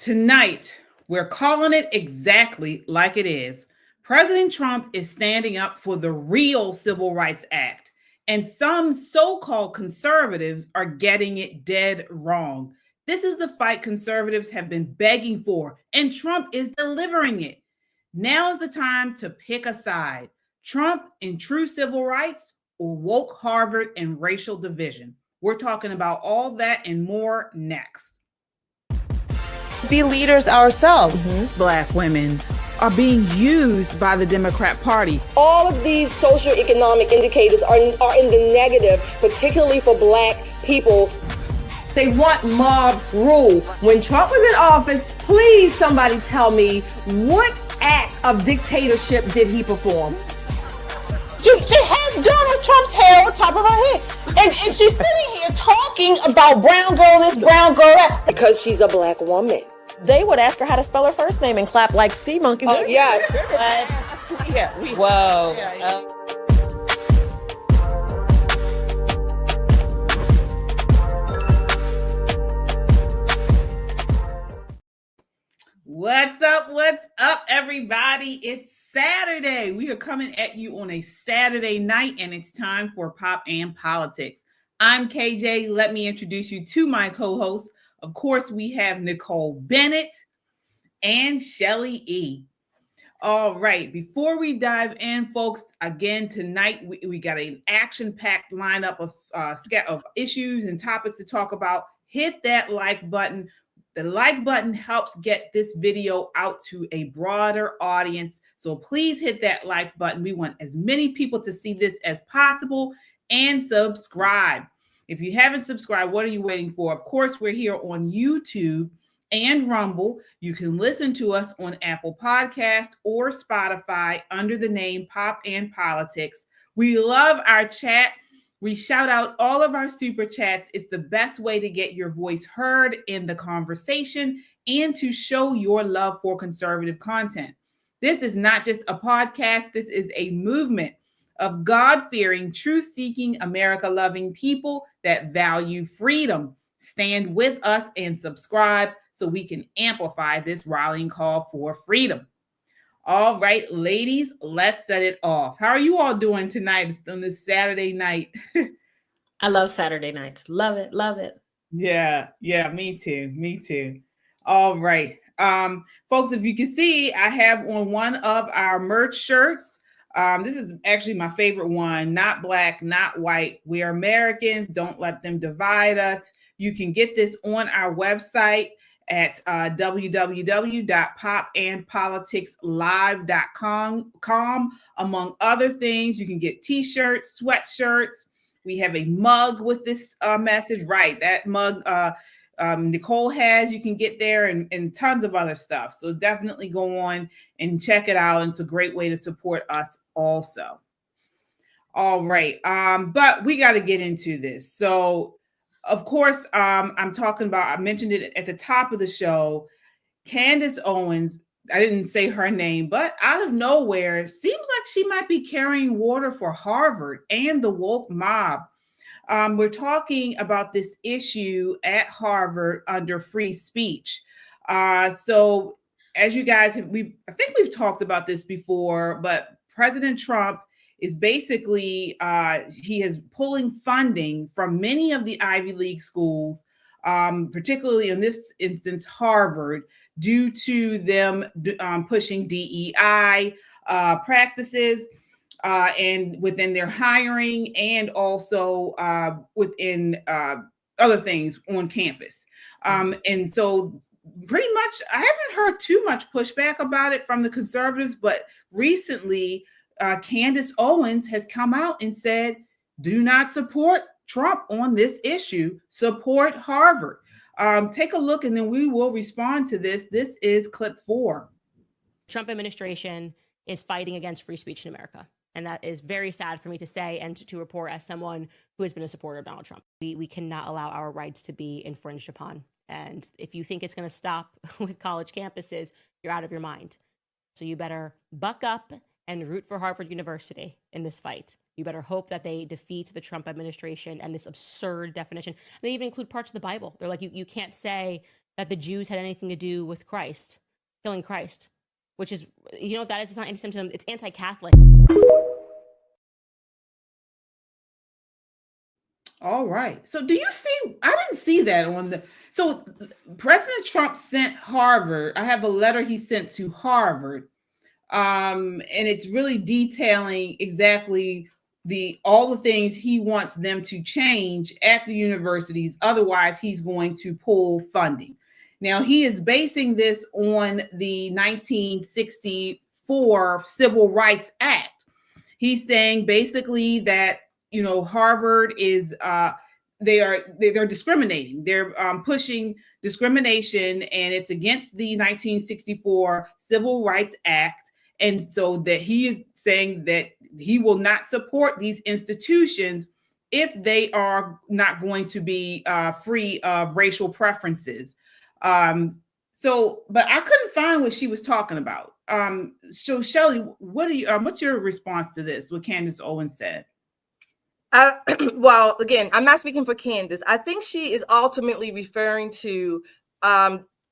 Tonight, we're calling it exactly like it is. President Trump is standing up for the real Civil Rights Act, and some so-called conservatives are getting it dead wrong. This is the fight conservatives have been begging for, and Trump is delivering it. Now is the time to pick a side. Trump and true civil rights, or woke Harvard and racial division. We're talking about all that and more next. Be leaders ourselves. Black women are being used by the Democrat Party. All of these socioeconomic indicators are in the negative, particularly for Black people. They want mob rule. When Trump was in office, please somebody tell me what act of dictatorship did he perform? She had Donald Trump's hair on top of her head. And she's sitting here talking about brown girl this, brown girl that. Because she's a Black woman. They would ask her how to spell her first name and clap like sea monkeys. Oh, yeah. Whoa. What's up, everybody? It's Saturday. We are coming at you on a Saturday night, and it's time for Pop and Politics. I'm KJ. Let me introduce you to my co-hosts. Of course, we have Nicole Bennett and Shelly E. All right, before we dive in, folks, again, tonight we got an action-packed lineup of issues and topics to talk about. Hit that like button. The like button helps get this video out to a broader audience. So please hit that like button. We want as many people to see this as possible, and subscribe. If you haven't subscribed, what are you waiting for? Of course, we're here on YouTube and Rumble. You can listen to us on Apple Podcast or Spotify under the name Pop and Politics. We love our chat. We shout out all of our super chats. It's the best way to get your voice heard in the conversation and to show your love for conservative content. This is not just a podcast. This is a movement of God-fearing, truth-seeking, America-loving people that value freedom. Stand with us and subscribe so we can amplify this rallying call for freedom. All right, ladies, let's set it off. How are you all doing tonight on this Saturday night? I love Saturday nights. Love it. Love it. Yeah, me too. All right. Folks, if you can see, I have on one of our merch shirts. This is actually my favorite one. Not black, not white. We are Americans. Don't let them divide us. You can get this on our website at www.popandpoliticslive.com. Among other things, you can get t-shirts, sweatshirts. We have a mug with this message. Right, that mug Nicole has, you can get there, and tons of other stuff. So definitely go on and check it out. It's a great way to support us also. All right. But we got to get into this. So of course, I'm talking about, I mentioned it at the top of the show, Candace Owens. I didn't say her name, but out of nowhere, seems like she might be carrying water for Harvard and the woke mob. We're talking about this issue at Harvard under free speech. So as you guys have, I think we've talked about this before, but President Trump is basically, he is pulling funding from many of the Ivy League schools, particularly in this instance, Harvard, due to them pushing DEI practices and within their hiring, and also within other things on campus. And so pretty much, I haven't heard too much pushback about it from the conservatives, but recently, Candace Owens has come out and said, do not support Trump on this issue, support Harvard. Take a look and then we will respond to this. This is clip 4. Trump administration is fighting against free speech in America. And that is very sad for me to say and to report as someone who has been a supporter of Donald Trump. We cannot allow our rights to be infringed upon. And if you think it's going to stop with college campuses, you're out of your mind. So you better buck up and root for Harvard University in this fight. You better hope that they defeat the Trump administration and this absurd definition. They even include parts of the Bible. They're like, you can't say that the Jews had anything to do with Christ, killing Christ, which is, you know what that is? It's not anti-Semitism, it's anti-Catholic. All right. So do you see, I didn't see that on the, so President Trump sent Harvard, I have a letter he sent to Harvard, and it's really detailing exactly all the things he wants them to change at the universities. Otherwise, he's going to pull funding. Now, he is basing this on the 1964 Civil Rights Act. He's saying basically that, you know, Harvard is they're discriminating. They're pushing discrimination, and it's against the 1964 Civil Rights Act. And so that he is saying that he will not support these institutions if they are not going to be free of racial preferences. But I couldn't find what she was talking about. So Shelley, what are you? What's your response to this? What Candace Owens said? Well, again, I'm not speaking for Candace. I think she is ultimately referring to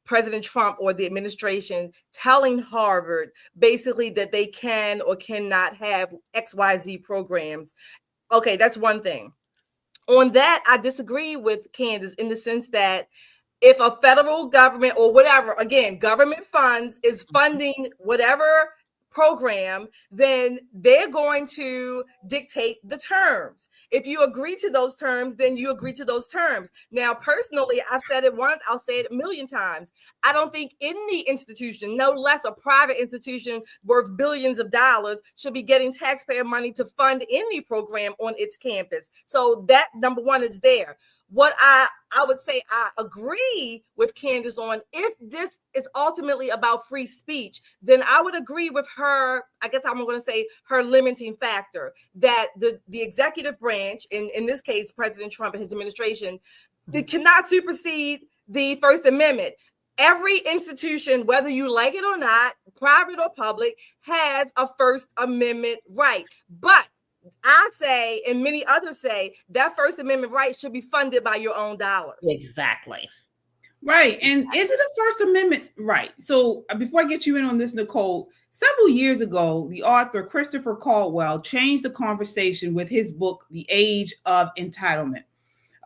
President Trump or the administration telling Harvard basically that they can or cannot have XYZ programs. Okay, that's one thing. On that, I disagree with Candace in the sense that if a federal government or whatever, again, government funds is funding whatever program, then they're going to dictate the terms. If you agree to those terms, then you agree to those terms. Now, personally, I've said it once, I'll say it a million times. I don't think any institution, no less a private institution worth billions of dollars, should be getting taxpayer money to fund any program on its campus. So that, number one, is there. What I would say I agree with Candace on, if this is ultimately about free speech, then I would agree with her. I guess I'm going to say her limiting factor, that the executive branch, in this case, President Trump and his administration, they cannot supersede the First Amendment. Every institution, whether you like it or not, private or public, has a First Amendment right. But I say, and many others say, that First Amendment right should be funded by your own dollars. Exactly. Right. And is it a First Amendment right? So before I get you in on this, Nicole, several years ago, the author Christopher Caldwell changed the conversation with his book, The Age of Entitlement.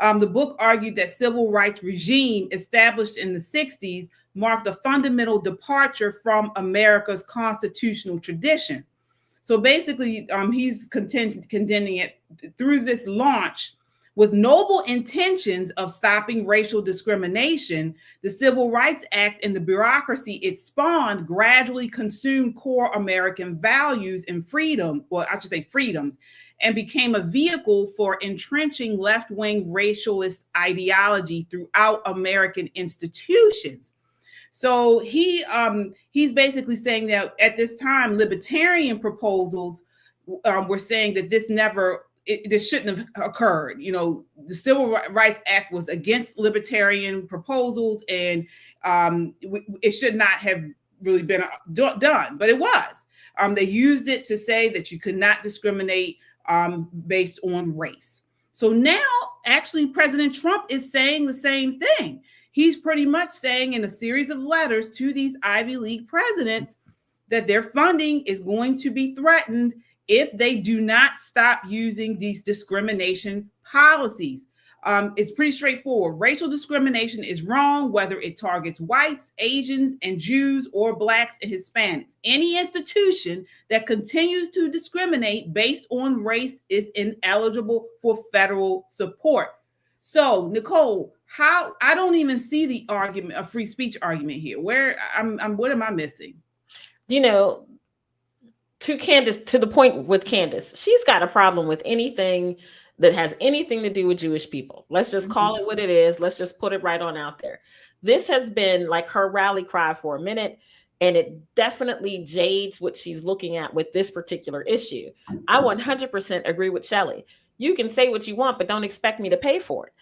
The book argued that civil rights regime established in the 60s marked a fundamental departure from America's constitutional tradition. So basically, he's condemning it through this launch with noble intentions of stopping racial discrimination. The Civil Rights Act and the bureaucracy it spawned gradually consumed core American values and freedom, well, I should say freedoms, and became a vehicle for entrenching left-wing racialist ideology throughout American institutions. So he's basically saying that at this time, libertarian proposals were saying that this shouldn't have occurred. You know, the Civil Rights Act was against libertarian proposals, and it should not have really been done, but it was. They used it to say that you could not discriminate based on race. So now, actually, President Trump is saying the same thing. He's pretty much saying in a series of letters to these Ivy League presidents that their funding is going to be threatened if they do not stop using these discrimination policies. It's pretty straightforward. Racial discrimination is wrong, whether it targets whites, Asians, and Jews, or Blacks and Hispanics. Any institution that continues to discriminate based on race is ineligible for federal support. So, Nicole, I don't even see the argument, a free speech argument here. What am I missing? You know, to the point with Candace, she's got a problem with anything that has anything to do with Jewish people. Let's just call it what it is. Let's just put it right on out there. This has been like her rally cry for a minute, and it definitely jades what she's looking at with this particular issue. I 100% agree with Shelley. You can say what you want, but don't expect me to pay for it.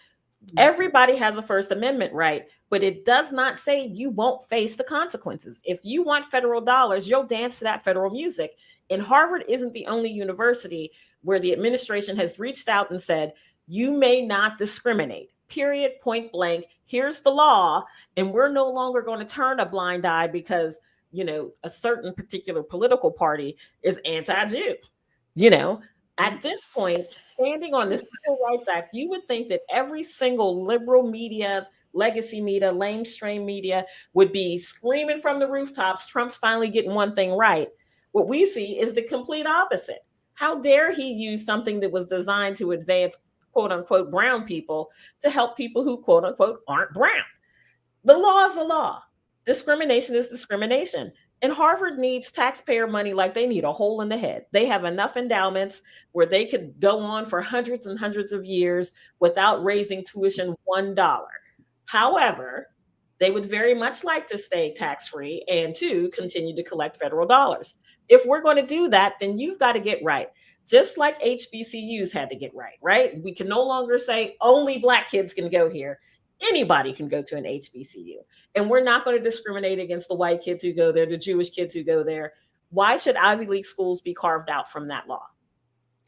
Everybody has a First Amendment right, but it does not say you won't face the consequences. If you want federal dollars, you'll dance to that federal music. And Harvard isn't the only university where the administration has reached out and said, you may not discriminate. period, point blank. Here's the law. And we're no longer going to turn a blind eye because, a certain particular political party is anti-Jew. At this point, standing on the Civil Rights Act, you would think that every single liberal media, legacy media, mainstream media would be screaming from the rooftops, Trump's finally getting one thing right. What we see is the complete opposite. How dare he use something that was designed to advance, quote unquote, brown people to help people who, quote unquote, aren't brown. The law is the law. Discrimination is discrimination. And Harvard needs taxpayer money like they need a hole in the head. They have enough endowments where they could go on for hundreds and hundreds of years without raising tuition $1. However, they would very much like to stay tax-free and to continue to collect federal dollars. If we're going to do that, then you've got to get right. Just like HBCUs had to get right? We can no longer say only Black kids can go here. Anybody can go to an HBCU. And we're not going to discriminate against the white kids who go there, the Jewish kids who go there. Why should Ivy League schools be carved out from that law?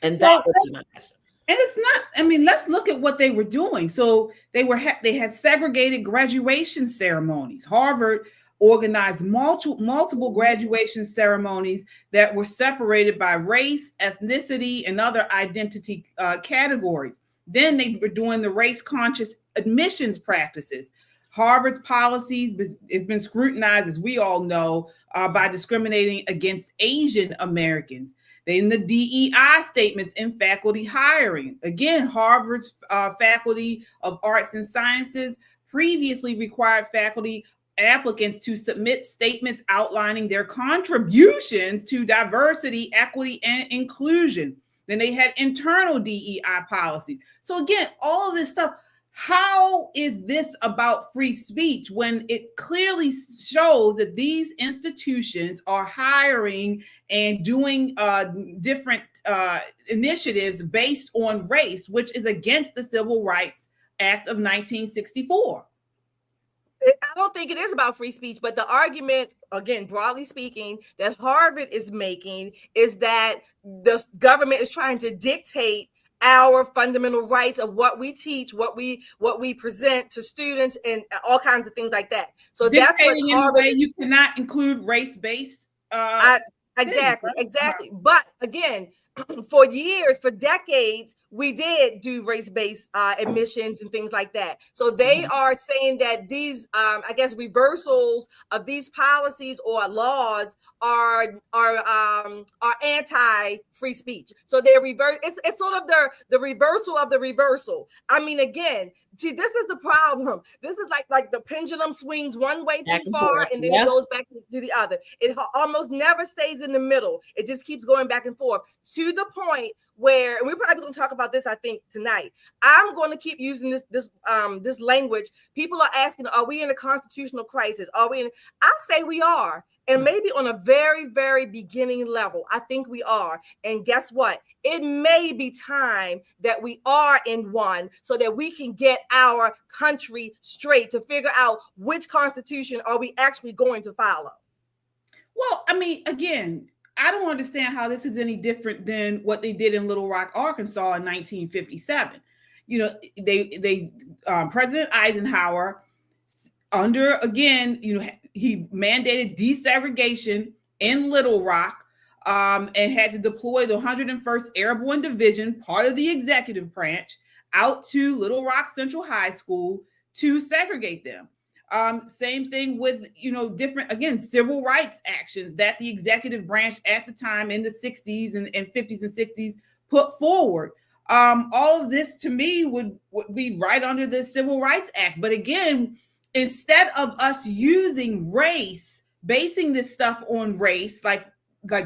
And that would be my question. And it's not, let's look at what they were doing. So they had segregated graduation ceremonies. Harvard organized multiple graduation ceremonies that were separated by race, ethnicity, and other identity categories. Then they were doing the race-conscious admissions practices. Harvard's policies has been scrutinized, as we all know, by discriminating against Asian Americans. In the DEI statements in faculty hiring. Again, Harvard's Faculty of Arts and Sciences previously required faculty applicants to submit statements outlining their contributions to diversity, equity, and inclusion. Then they had internal DEI policies. So again, all of this stuff, how is this about free speech when it clearly shows that these institutions are hiring and doing different initiatives based on race, which is against the Civil Rights Act of 1964? I don't think it is about free speech, but the argument, again, broadly speaking, that Harvard is making is that the government is trying to dictate our fundamental rights of what we teach, what we present to students, and all kinds of things like that. So that's what Harvard. You cannot include race-based. Exactly. But again, for years, for decades, we did do race-based admissions and things like that. So they are saying that these, reversals of these policies or laws are anti-free speech. So they're reverse. It's sort of the reversal of the reversal. Again, see, this is the problem. This is like the pendulum swings one way too far, and then it goes back to the other. It almost never stays in the middle. It just keeps going back and forth to the point where, and we're probably going to talk about this, I think, tonight. I'm going to keep using this language. People are asking, are we in a constitutional crisis? I say we are. And maybe on a very, very beginning level, I think we are. And guess what? It may be time that we are in one so that we can get our country straight to figure out which constitution are we actually going to follow. Well, again, I don't understand how this is any different than what they did in Little Rock, Arkansas in 1957. President Eisenhower, he mandated desegregation in Little Rock and had to deploy the 101st Airborne Division, part of the executive branch, out to Little Rock Central High School to segregate them. Same thing with, different, again, civil rights actions that the executive branch at the time in the 60s and 50s and 60s put forward. All of this to me would be right under the Civil Rights Act. But again, instead of us using race, basing this stuff on race, like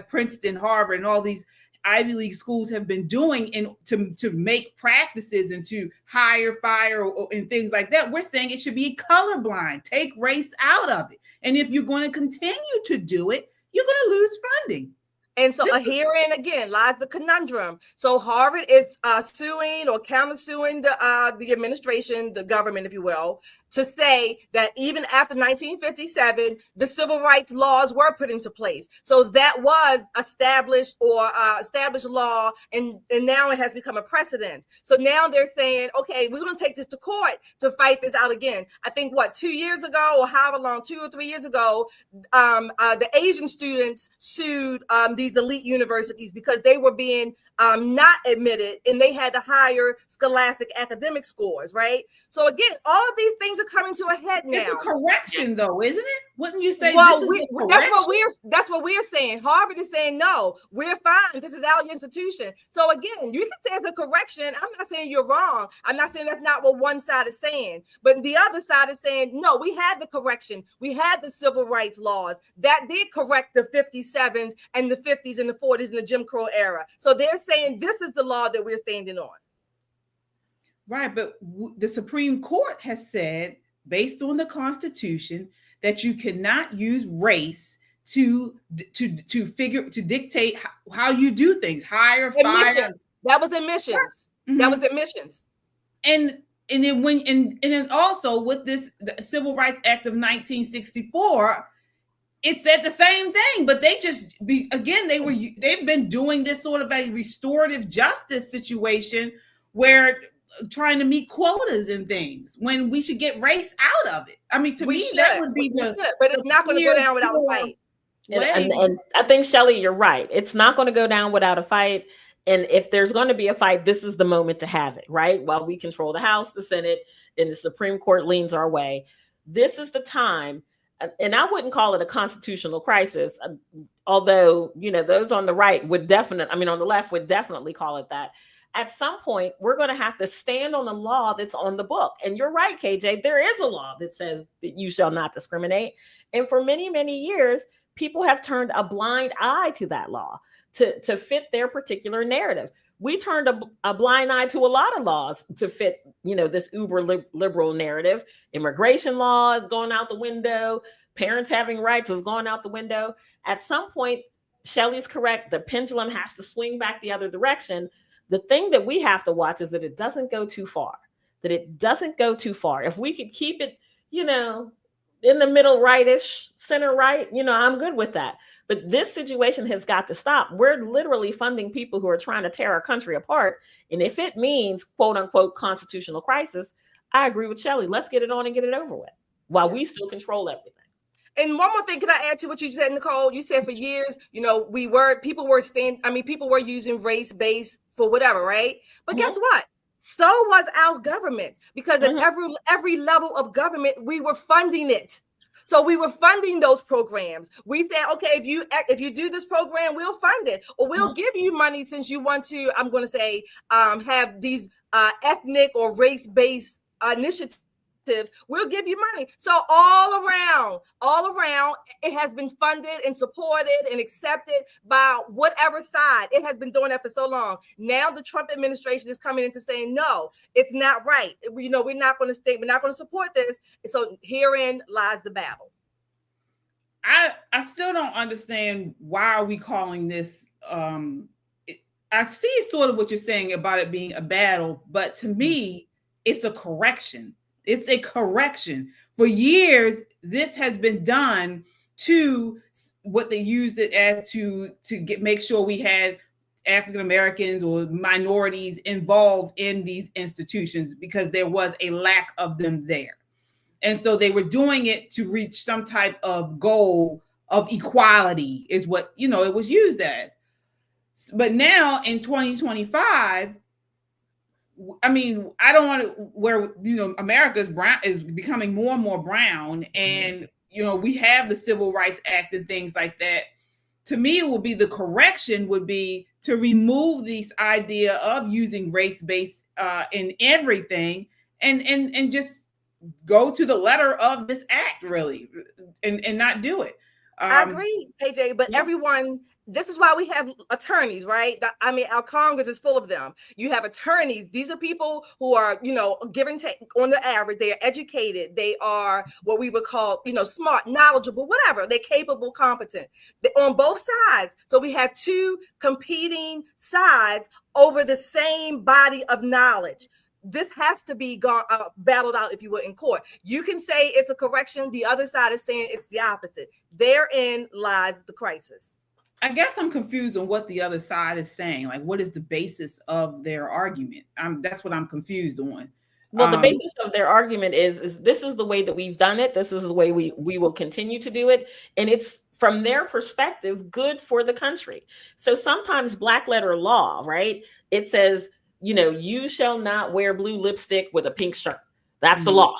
Princeton, Harvard, and all these Ivy League schools have been doing to make practices and to hire, fire, and things like that, we're saying it should be colorblind. Take race out of it. And if you're going to continue to do it, you're going to lose funding. And so herein again lies the conundrum. So Harvard is suing or countersuing the administration, the government, if you will, to say that even after 1957, the civil rights laws were put into place. So that was established law, and now it has become a precedent. So now they're saying, okay, we're going to take this to court to fight this out again. I think 2 years ago, or however long, 2 or 3 years ago, the Asian students sued these elite universities because they were being not admitted, and they had the higher scholastic academic scores, right? So again, all of these things are coming to a head now. It's a correction, though, isn't it? Wouldn't you say? Well, this is that's what we're saying. Harvard is saying no, we're fine. This is our institution. So again, you can say it's a correction. I'm not saying you're wrong. I'm not saying that's not what one side is saying, but the other side is saying no. We had the correction. We had the civil rights laws that did correct the 57s and the 50s and the 40s and the Jim Crow era. So they're saying this is the law that we're standing on. Right, but the Supreme Court has said, based on the Constitution, that you cannot use race to dictate how you do things. Hire, fire. That was admissions. Mm-hmm. That was admissions. And then also with this the Civil Rights Act of 1964, it said the same thing, but they've been doing this sort of a restorative justice situation where trying to meet quotas and things when we should get race out of it. I mean, to me, that would be but it's not going to go down without a fight. And I think, Shelley, you're right. It's not going to go down without a fight. And if there's going to be a fight, this is the moment to have it, right? While we control the House, the Senate, and the Supreme Court leans our way. This is the time. And I wouldn't call it a constitutional crisis, although, those on the right on the left would definitely call it that. At some point, we're going to have to stand on the law that's on the book. And you're right, KJ, there is a law that says that you shall not discriminate. And for many, many years, people have turned a blind eye to that law to fit their particular narrative. We turned a blind eye to a lot of laws to fit, this uber liberal narrative. Immigration law is going out the window. Parents having rights is going out the window. At some point, Shelley's correct. The pendulum has to swing back the other direction. The thing that we have to watch is that it doesn't go too far, If we could keep it, in the middle right-ish, center right, I'm good with that. But this situation has got to stop. We're literally funding people who are trying to tear our country apart. And if it means, quote unquote, constitutional crisis, I agree with Shelley. Let's get it on and get it over with while we still control everything. And one more thing, can I add to what you said, Nicole? You said for years, people were using race-based for whatever, right? But guess what? So was our government, because at every level of government, we were funding it. So we were funding those programs. We said, okay, if you do this program, we'll fund it, or we'll give you money since you want to, I'm going to say, have these ethnic or race-based initiatives. We'll give you money. So all around, it has been funded and supported and accepted by whatever side. It has been doing that for so long. Now the Trump administration is coming into saying, no, it's not right. We're not going to support this. So herein lies the battle. I still don't understand why are we calling this. I see sort of what you're saying about it being a battle, but to me, it's a correction. It's a correction. For years, this has been done to what they used it as to make sure we had African Americans or minorities involved in these institutions because there was a lack of them there. And so they were doing it to reach some type of goal of equality is what, it was used as. But now in 2025, I don't want to where, America is becoming more and more brown, and, we have the Civil Rights Act and things like that. To me, it would be the correction would be to remove this idea of using race-based in everything and just go to the letter of this act really and not do it. I agree, KJ, but everyone This is why we have attorneys, right? I mean, our Congress is full of them. You have attorneys. These are people who are, give and take on the average. They are educated. They are what we would call, smart, knowledgeable, whatever. They're capable, competent. On both sides. So we have two competing sides over the same body of knowledge. This has to be battled out, if you will, in court. You can say it's a correction. The other side is saying it's the opposite. Therein lies the crisis. I guess I'm confused on what the other side is saying. Like, what is the basis of their argument? That's what I'm confused on. Well, the basis of their argument is this is the way that we've done it. This is the way we will continue to do it. And it's, from their perspective, good for the country. So sometimes black letter law, right? It says, you shall not wear blue lipstick with a pink shirt. That's the law.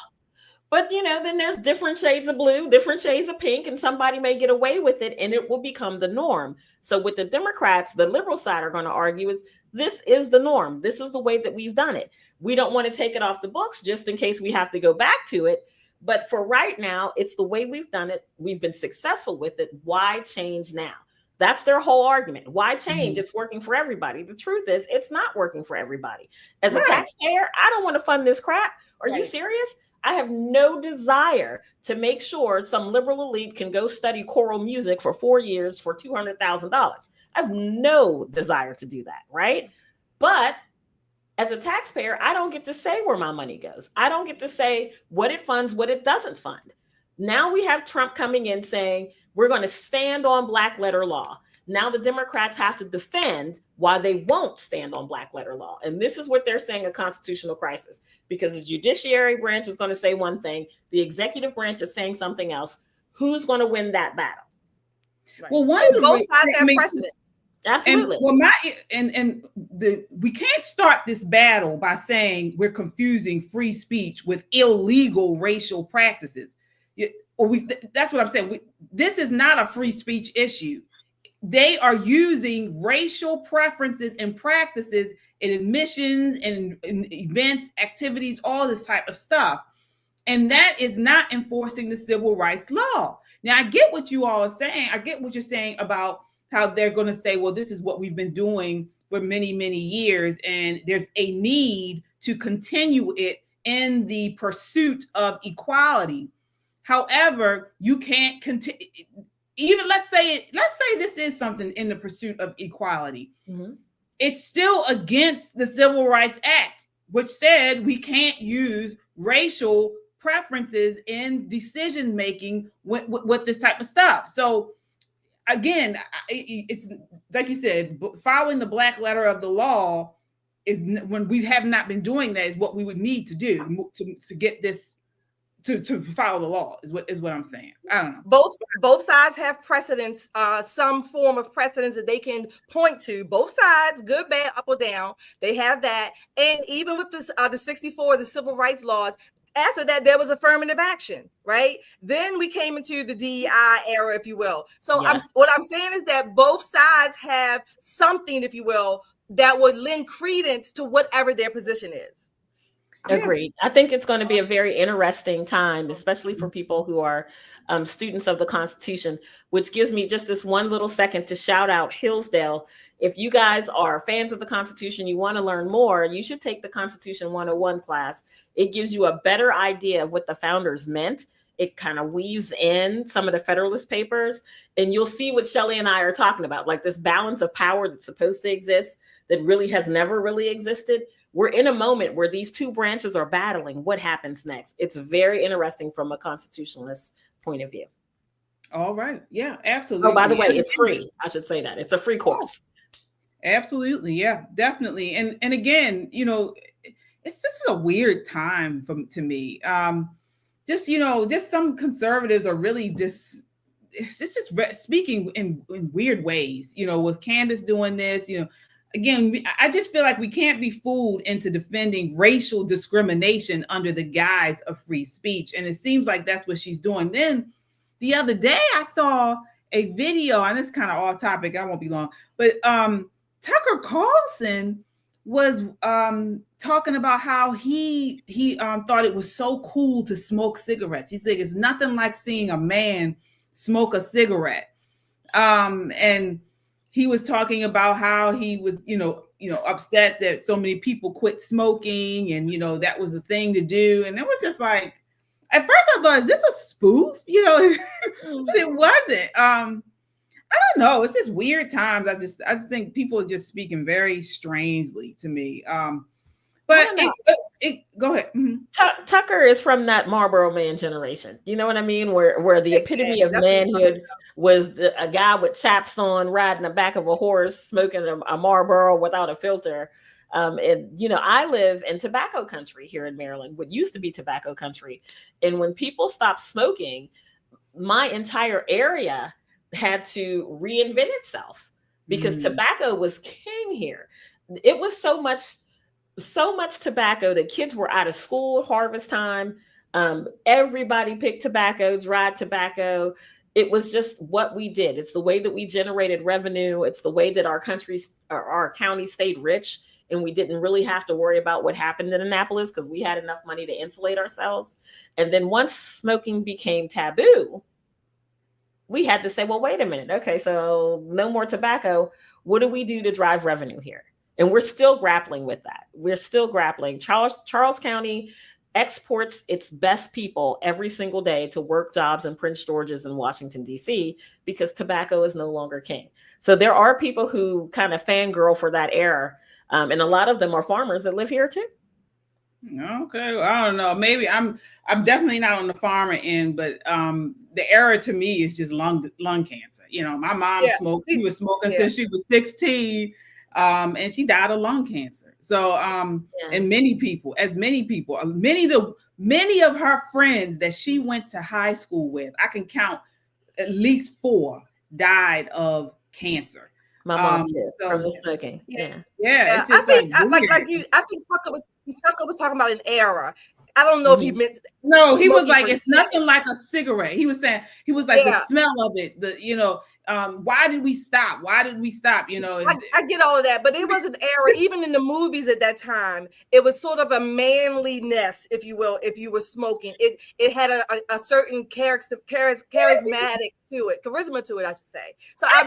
But, then there's different shades of blue, different shades of pink, and somebody may get away with it and it will become the norm. So with the Democrats, the liberal side are going to argue is this is the norm. This is the way that we've done it. We don't want to take it off the books just in case we have to go back to it. But for right now, it's the way we've done it. We've been successful with it. Why change now? That's their whole argument. Why change? It's working for everybody. The truth is, it's not working for everybody. As a taxpayer, I don't want to fund this crap. Are you serious? I have no desire to make sure some liberal elite can go study choral music for 4 years for $200,000. I have no desire to do that, right? But as a taxpayer, I don't get to say where my money goes. I don't get to say what it funds, what it doesn't fund. Now we have Trump coming in saying, we're going to stand on black letter law. Now the Democrats have to defend why they won't stand on black letter law. And this is what they're saying, a constitutional crisis, because the judiciary branch is going to say one thing. The executive branch is saying something else. Who's going to win that battle? Right. Well, one of the both sides have precedent. Absolutely. And we can't start this battle by saying we're confusing free speech with illegal racial practices. That's what I'm saying. This is not a free speech issue. They are using racial preferences and practices in admissions and in events, activities, all this type of stuff. And that is not enforcing the civil rights law. Now, I get what you all are saying. I get what you're saying about how they're going to say, well, this is what we've been doing for many, many years. And there's a need to continue it in the pursuit of equality. However, you can't continue. Even let's say this is something in the pursuit of equality. It's still against the Civil Rights Act, which said we can't use racial preferences in decision making with this type of stuff. So again, it's like you said, following the black letter of the law is, when we have not been doing that, is what we would need to do to get this to follow the law is what I'm saying. I don't know. Both sides have precedents, some form of precedents that they can point to. Both sides, good, bad, up or down, they have that. And even with this, the 64, the civil rights laws, after that, there was affirmative action, right? Then we came into the DEI era, if you will. So what I'm saying is that both sides have something, if you will, that would lend credence to whatever their position is. Agreed. I think it's going to be a very interesting time, especially for people who are students of the Constitution, which gives me just this one little second to shout out Hillsdale. If you guys are fans of the Constitution, you want to learn more, you should take the Constitution 101 class. It gives you a better idea of what the founders meant. It kind of weaves in some of the Federalist Papers, and you'll see what Shelley and I are talking about, like this balance of power that's supposed to exist that really has never really existed. We're in a moment where these two branches are battling. What happens next? It's very interesting from a constitutionalist point of view. All right. Yeah, absolutely. Oh, by the way, it's free. I should say that. It's a free course. Absolutely. Yeah, definitely. And again, it's just a weird time to me. Just some conservatives are really just speaking in weird ways, with Candace doing this, Again, I just feel like we can't be fooled into defending racial discrimination under the guise of free speech. And it seems like that's what she's doing. Then the other day I saw a video, and it's kind of off topic, I won't be long, but Tucker Carlson was talking about how he thought it was so cool to smoke cigarettes. He said it's nothing like seeing a man smoke a cigarette. And he was talking about how he was, upset that so many people quit smoking, and that was the thing to do. And it was just like, at first I thought, is this a spoof? But it wasn't. I don't know. It's just weird times. I just think people are just speaking very strangely to me. But go ahead. Mm-hmm. Tucker is from that Marlboro Man generation. You know what I mean? Where the epitome of manhood was a guy with chaps on, riding the back of a horse, smoking a Marlboro without a filter. And I live in tobacco country here in Maryland, what used to be tobacco country. And when people stopped smoking, my entire area had to reinvent itself because tobacco was king here. It was so much tobacco that kids were out of school harvest time. Everybody picked tobacco, dried tobacco. It was just what we did. It's the way that we generated revenue. It's the way that our county stayed rich, and we didn't really have to worry about what happened in Annapolis because we had enough money to insulate ourselves. And then once smoking became taboo, we had to say, well, wait a minute. Okay, so no more tobacco. What do we do to drive revenue here? And we're still grappling with that. We're still grappling. Charles County exports its best people every single day to work jobs in Prince George's and Washington, D.C., because tobacco is no longer king. So there are people who kind of fangirl for that era. And a lot of them are farmers that live here too. Okay, well, I don't know. Maybe I'm definitely not on the farmer end, but the era to me is just lung cancer. My mom smoked. She was smoking since she was 16, and she died of lung cancer. So and many of her friends that she went to high school with, I can count at least 4 died of cancer. My mom did from the smoking. Yeah. It's just I think Tucker was talking about an era. I don't know if he meant. No, he was like, it's nothing like a cigarette. He was saying, the smell of it. Why did we stop? I get all of that, but it was an era. Even in the movies at that time, it was sort of a manliness, if you will. If you were smoking, it had a certain charismatic charisma to it, I should say. So I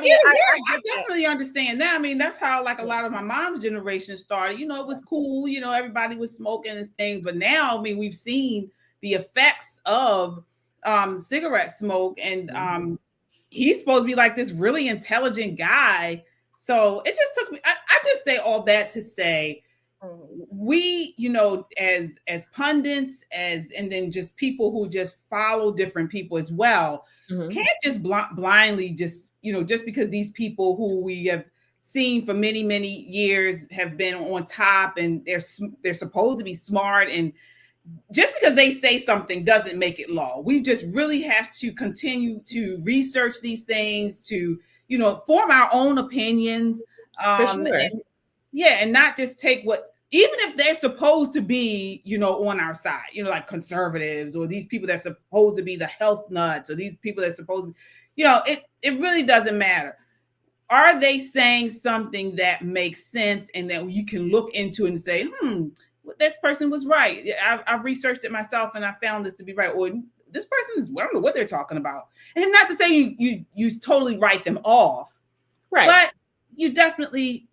definitely understand that. I mean, that's how like a lot of my mom's generation started. It was cool. Everybody was smoking and things, but now, I mean, we've seen the effects of cigarette smoke, and he's supposed to be like this really intelligent guy. So it just took me. I just say all that to say, we, as pundits, and then just people who just follow different people as well, can't just blindly just because these people who we have seen for many, many years have been on top, and they're supposed to be smart, and just because they say something doesn't make it law. We just really have to continue to research these things, to form our own opinions, and not just take what, even if they're supposed to be on our side, like conservatives, or these people that are supposed to be the health nuts, or these people that are supposed to be, it really doesn't matter. Are they saying something that makes sense and that you can look into and say, this person was right. I've researched it myself and I found this to be right. Or this person I don't know what they're talking about. And not to say you totally write them off, right? But you definitely,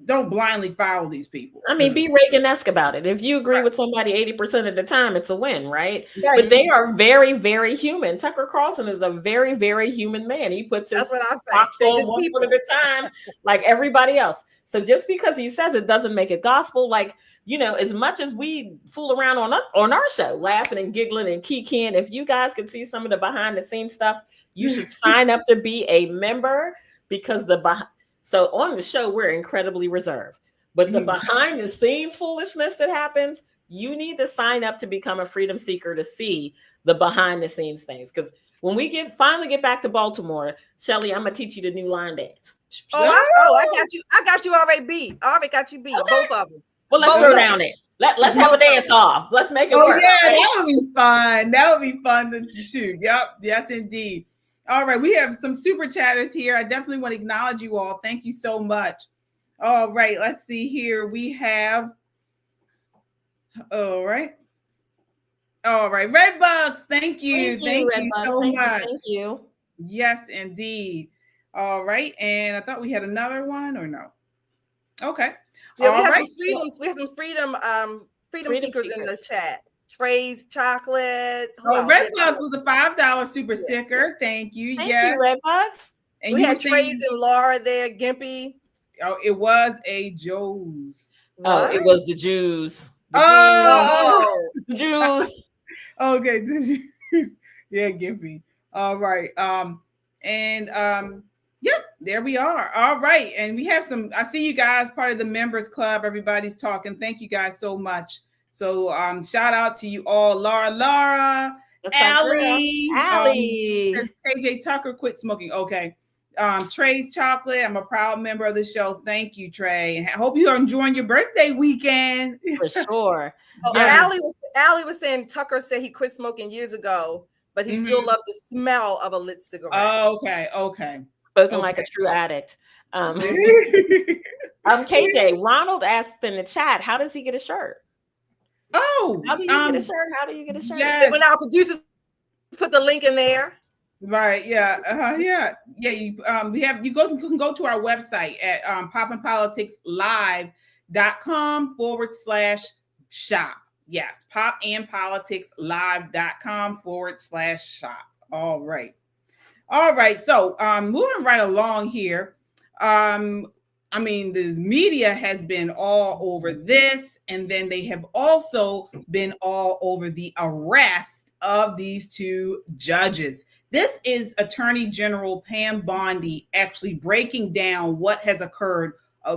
don't blindly follow these people. I mean, be Reagan-esque about it. If you agree with somebody 80% of the time, it's a win, right? Yeah, but they are very, very human. Tucker Carlson is a very, very human man. He puts his box on one foot at a time, like everybody else. So just because he says it doesn't make it gospel. Like, as much as we fool around on our show, laughing and giggling and kikiing, if you guys could see some of the behind the scenes stuff, you should sign up to be a member, because so on the show, we're incredibly reserved. But the behind the scenes foolishness that happens, you need to sign up to become a freedom seeker to see the behind the scenes things. Because when we finally get back to Baltimore, Shelly, I'm going to teach you the new line dance. I got you. I got you already beat. I already got you beat. Okay. Both of them. Well, let's throw down there. Let's have a dance off. Let's make it work. Yeah, right? That would be fun. That would be fun to shoot. Yep. Yes, indeed. All right, we have some super chatters here. I definitely want to acknowledge you all. Thank you so much. All right, let's see here. We have, all right, Red Bucks. Thank you. Thank you so much. Thank you. Yes, indeed. All right. And I thought we had another one or no? Okay. Yeah, All right. we have some freedom seekers in the chat. Trey's Chocolate. Who else? Redbugs was a $5 super sticker. Thank you. Thank Yes. you, Redbugs. And we you had Trey's and Laura there, Gimpy. Oh, it was a Joe's. Oh, it was the Jews. The Jews. Okay. Yeah, Gimpy. All right. Yep, there we are. All right. And we have I see you guys, part of the members club. Everybody's talking. Thank you guys so much. So shout out to you all. Laura, Allie. KJ Tucker quit smoking. Okay. Trey's Chocolate. I'm a proud member of the show. Thank you, Trey. And I hope you are enjoying your birthday weekend. For sure. Allie was saying Tucker said he quit smoking years ago, but he still loves the smell of a lit cigarette. Oh, okay. Spoken like a true addict. KJ, Ronald asked in the chat, how does he get a shirt? Oh, how do you get a shirt? How do you get a shirt? Yes. When our producers put the link in there. Right. Yeah. Yeah. You can go to our website at popandpoliticslive.com/shop. Yes, popandpoliticslive.com/shop. All right. So moving right along here. The media has been all over this, and then they have also been all over the arrest of these two judges. This is Attorney General Pam Bondi actually breaking down what has occurred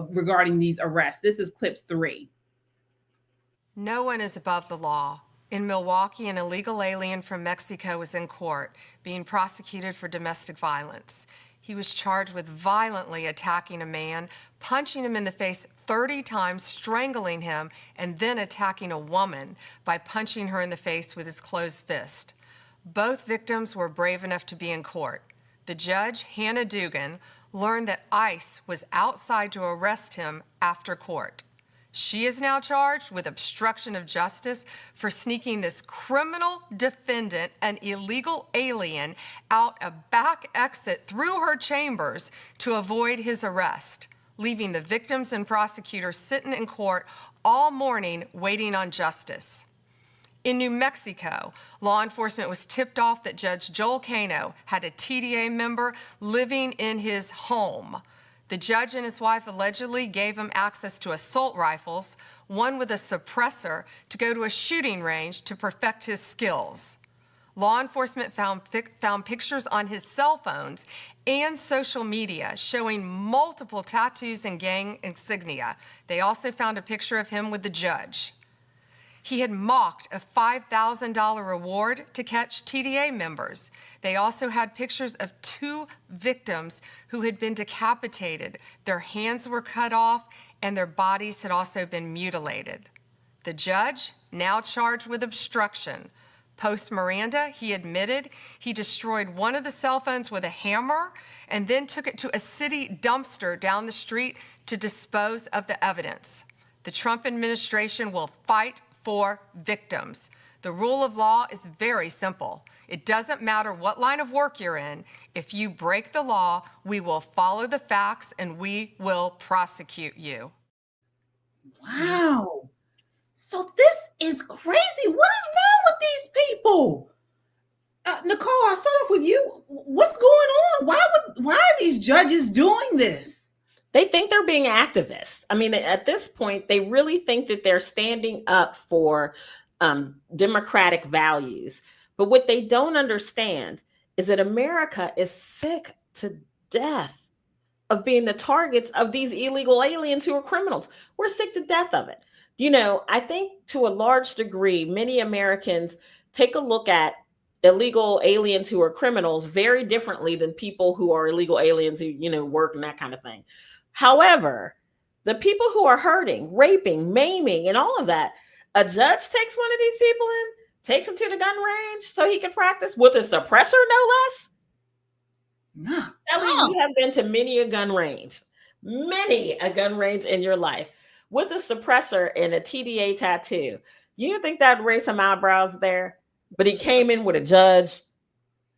regarding these arrests. This is clip 3. No one is above the law. In Milwaukee, an illegal alien from Mexico was in court being prosecuted for domestic violence. He was charged with violently attacking a man, punching him in the face 30 times, strangling him, and then attacking a woman by punching her in the face with his closed fist. Both victims were brave enough to be in court. The judge, Hannah Dugan, learned that ICE was outside to arrest him after court. She is now charged with obstruction of justice for sneaking this criminal defendant, an illegal alien, out a back exit through her chambers to avoid his arrest, leaving the victims and prosecutors sitting in court all morning waiting on justice. In New Mexico, law enforcement was tipped off that Judge Joel Cano had a TDA member living in his home. The judge and his wife allegedly gave him access to assault rifles, one with a suppressor, to go to a shooting range to perfect his skills. Law enforcement found pictures on his cell phones and social media showing multiple tattoos and gang insignia. They also found a picture of him with the judge. He had mocked a $5,000 reward to catch TDA members. They also had pictures of 2 victims who had been decapitated. Their hands were cut off and their bodies had also been mutilated. The judge, now charged with obstruction. Post Miranda, he admitted he destroyed one of the cell phones with a hammer and then took it to a city dumpster down the street to dispose of the evidence. The Trump administration will fight for victims. The rule of law is very simple. It doesn't matter what line of work you're in. If you break the law, we will follow the facts and we will prosecute you. Wow. So this is crazy. What is wrong with these people? Nicole, I'll start off with you. What's going on? Why are these judges doing this? They think they're being activists. At this point, they really think that they're standing up for democratic values. But what they don't understand is that America is sick to death of being the targets of these illegal aliens who are criminals. We're sick to death of it. I think to a large degree, many Americans take a look at illegal aliens who are criminals very differently than people who are illegal aliens who, work and that kind of thing. However, the people who are hurting, raping, maiming, and all of that, a judge takes one of these people in, takes him to the gun range so he can practice with a suppressor, no less. You have been to many a gun range in your life with a suppressor and a TDA tattoo. You think that'd raise some eyebrows there? But he came in with a judge.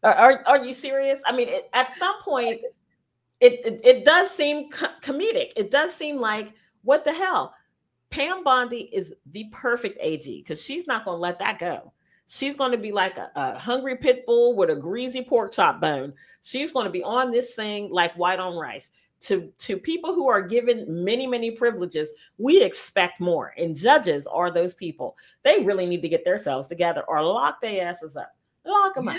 Are you serious? At some point, it does seem comedic. It does seem like, what the hell? Pam Bondi is the perfect AG because she's not going to let that go. She's going to be like a hungry pit bull with a greasy pork chop bone. She's going to be on this thing like white on rice. To people who are given many, many privileges, we expect more. And judges are those people. They really need to get themselves together or lock their asses up. Lock them up.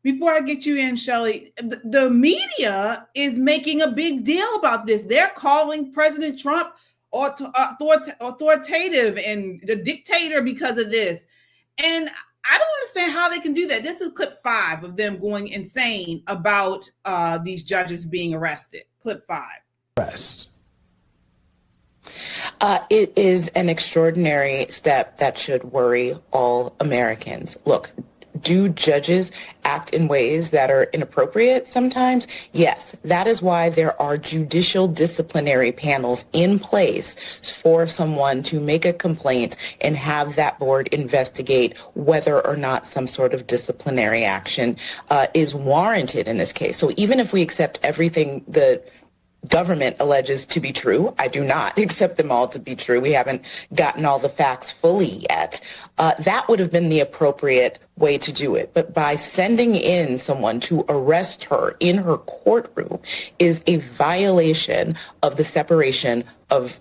Before I get you in, Shelley, the media is making a big deal about this. They're calling President Trump authoritative and the dictator because of this. And I don't understand how they can do that. This is clip 5 of them going insane about these judges being arrested. Clip 5. Arrest. It is an extraordinary step that should worry all Americans. Look, do judges act in ways that are inappropriate sometimes? Yes, that is why there are judicial disciplinary panels in place for someone to make a complaint and have that board investigate whether or not some sort of disciplinary action is warranted in this case. So even if we accept everything the government alleges to be true, I do not accept them all to be true. We haven't gotten all the facts fully yet. That would have been the appropriate way to do it. But by sending in someone to arrest her in her courtroom is a violation of the separation of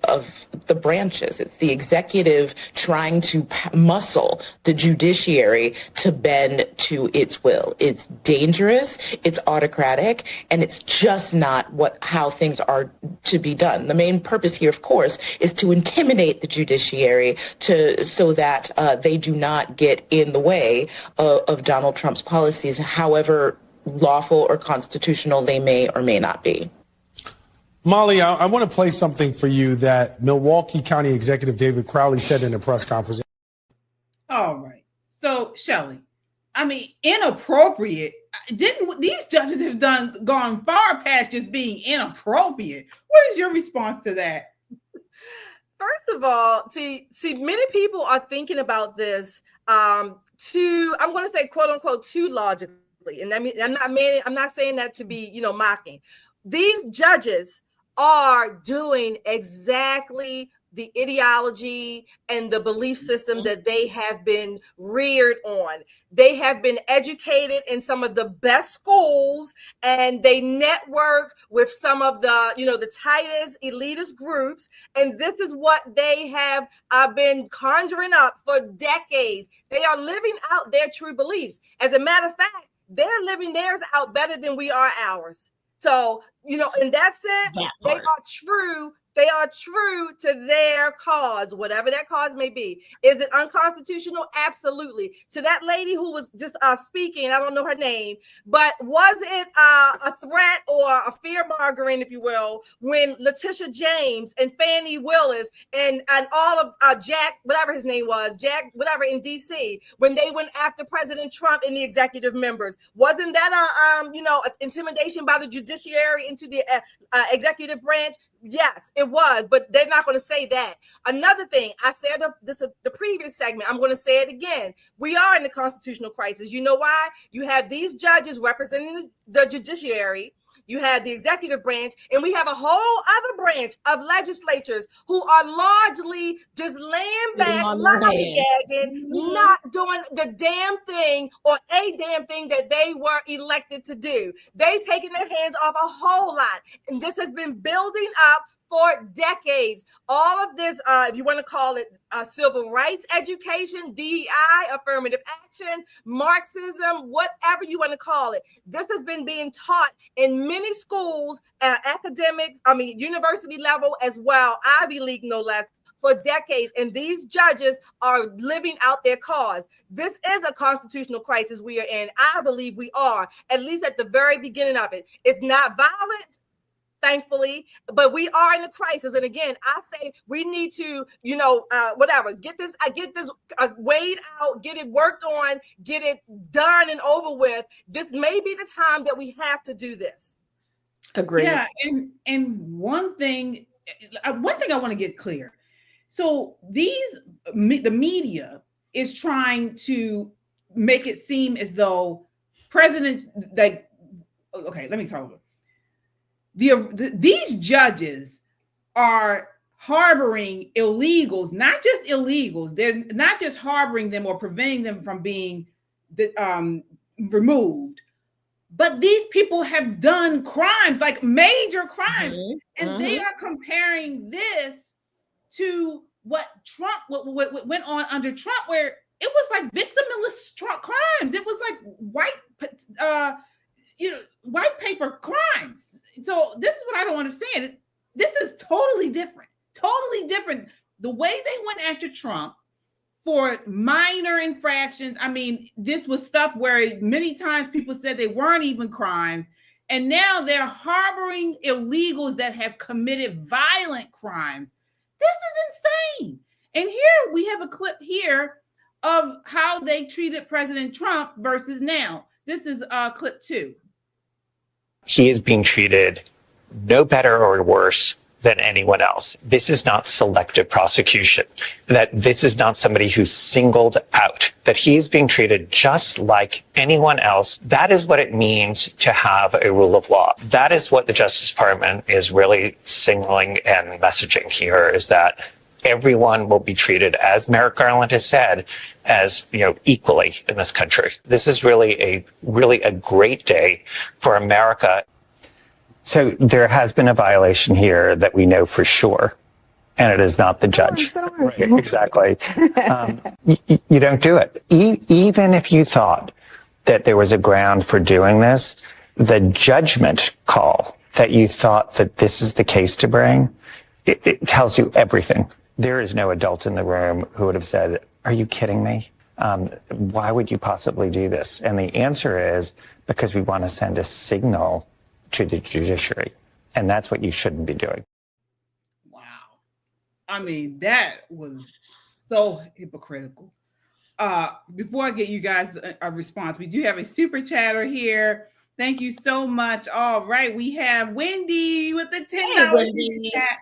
the branches. It's the executive trying to muscle the judiciary to bend to its will. It's dangerous, it's autocratic, and it's just not how things are to be done. The main purpose here, of course, is to intimidate the judiciary so that they do not get in the way of Donald Trump's policies, however lawful or constitutional they may or may not be. Molly, I want to play something for you that Milwaukee County Executive David Crowley said in a press conference. All right. So, Shelley, I mean, inappropriate. These judges have gone far past just being inappropriate. What is your response to that? First of all, see, many people are thinking about this I'm going to say, quote unquote, too logically. And I mean, I'm not saying that to be, mocking. These judges are doing exactly the ideology and the belief system that they have been reared on. They have been educated in some of the best schools, and they network with some of the, the tightest elitist groups. And this is what they have been conjuring up for decades. They are living out their true beliefs. As a matter of fact, they're living theirs out better than we are ours. So, in that sense, they are true. They are true to their cause, whatever that cause may be. Is it unconstitutional? Absolutely. To that lady who was just speaking, I don't know her name, but was it a threat or a fear mongering, if you will, when Letitia James and Fannie Willis and all of Jack, whatever his name was, Jack, whatever in DC, when they went after President Trump and the executive members? Wasn't that intimidation by the judiciary into the executive branch? Yes, it was, but they're not going to say that. Another thing, I said the previous segment, I'm going to say it again. We are in a constitutional crisis. You know why? You have these judges representing the judiciary. You have the executive branch, and we have a whole other branch of legislatures who are largely just laying back, lollygagging, not doing the damn thing or a damn thing that they were elected to do. They taking their hands off a whole lot, and this has been building up for decades. All of this, if you want to call it civil rights education, DEI, affirmative action, Marxism, whatever you want to call it, this has been being taught in many schools, academics, university level as well, Ivy League no less, for decades. And these judges are living out their cause. This is a constitutional crisis we are in. I believe we are, at least at the very beginning of it. It's not violent, thankfully, but we are in a crisis. And again, I say we need to, get this weighed out, get it worked on, get it done and over with. This may be the time that we have to do this. Agree. Yeah, and one thing I want to get clear. So the media is trying to make it seem as though okay, let me talk about these judges are harboring illegals, not just illegals. They're not just harboring them or preventing them from being removed, but these people have done crimes, like major crimes, and they are comparing this to what went on under Trump, where it was like victimless crimes. It was like white paper crimes. So this is what I don't understand. This is totally different. The way they went after Trump for minor infractions. I mean, this was stuff where many times people said they weren't even crimes. And now they're harboring illegals that have committed violent crimes. This is insane. And here we have a clip here of how they treated President Trump versus now. This is clip 2. He is being treated no better or worse than anyone else. This is not selective prosecution. That this is not somebody who's singled out. That he is being treated just like anyone else. That is what it means to have a rule of law. That is what the Justice Department is really signaling and messaging here, is that everyone will be treated, as Merrick Garland has said, as, equally in this country. This is really a great day for America. So there has been a violation here that we know for sure, and it is not the judge. Right, exactly. You don't do it. Even if you thought that there was a ground for doing this, the judgment call that you thought that this is the case to bring, it tells you everything. There is no adult in the room who would have said, "Are you kidding me? Why would you possibly do this?" And the answer is because we want to send a signal to the judiciary. And that's what you shouldn't be doing. Wow. I mean, that was so hypocritical. Before I get you guys a response, we do have a super chatter here. Thank you so much. All right. We have Wendy with the $10 chat.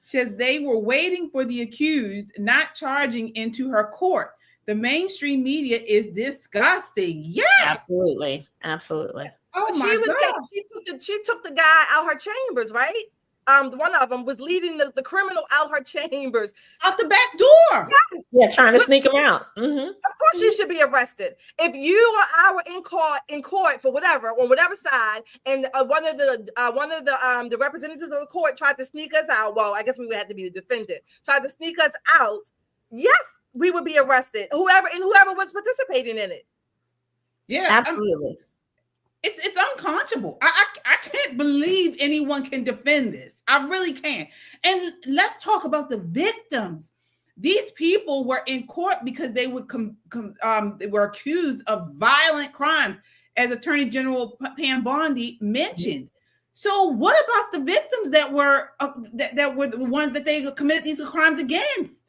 Says they were waiting for the accused, not charging into her court. The mainstream media is disgusting. Yes. Absolutely. Oh my God. She took the guy out her chambers, right? One of them was leading the criminal out her chambers. Out the back door. Yes. Yeah, trying to sneak him out. Of course she should be arrested. If you or I were in court for whatever, on whatever side, and one of the representatives of the court tried to sneak us out, well, I guess we would have to be the defendant, tried to sneak us out, yes, we would be arrested. Whoever was participating in it. Yeah, absolutely. It's unconscionable. I can't believe anyone can defend this. I really can't. And let's talk about the victims. These people were in court because they were accused of violent crimes, as Attorney General Pam Bondi mentioned. So what about the victims that were the ones that they committed these crimes against?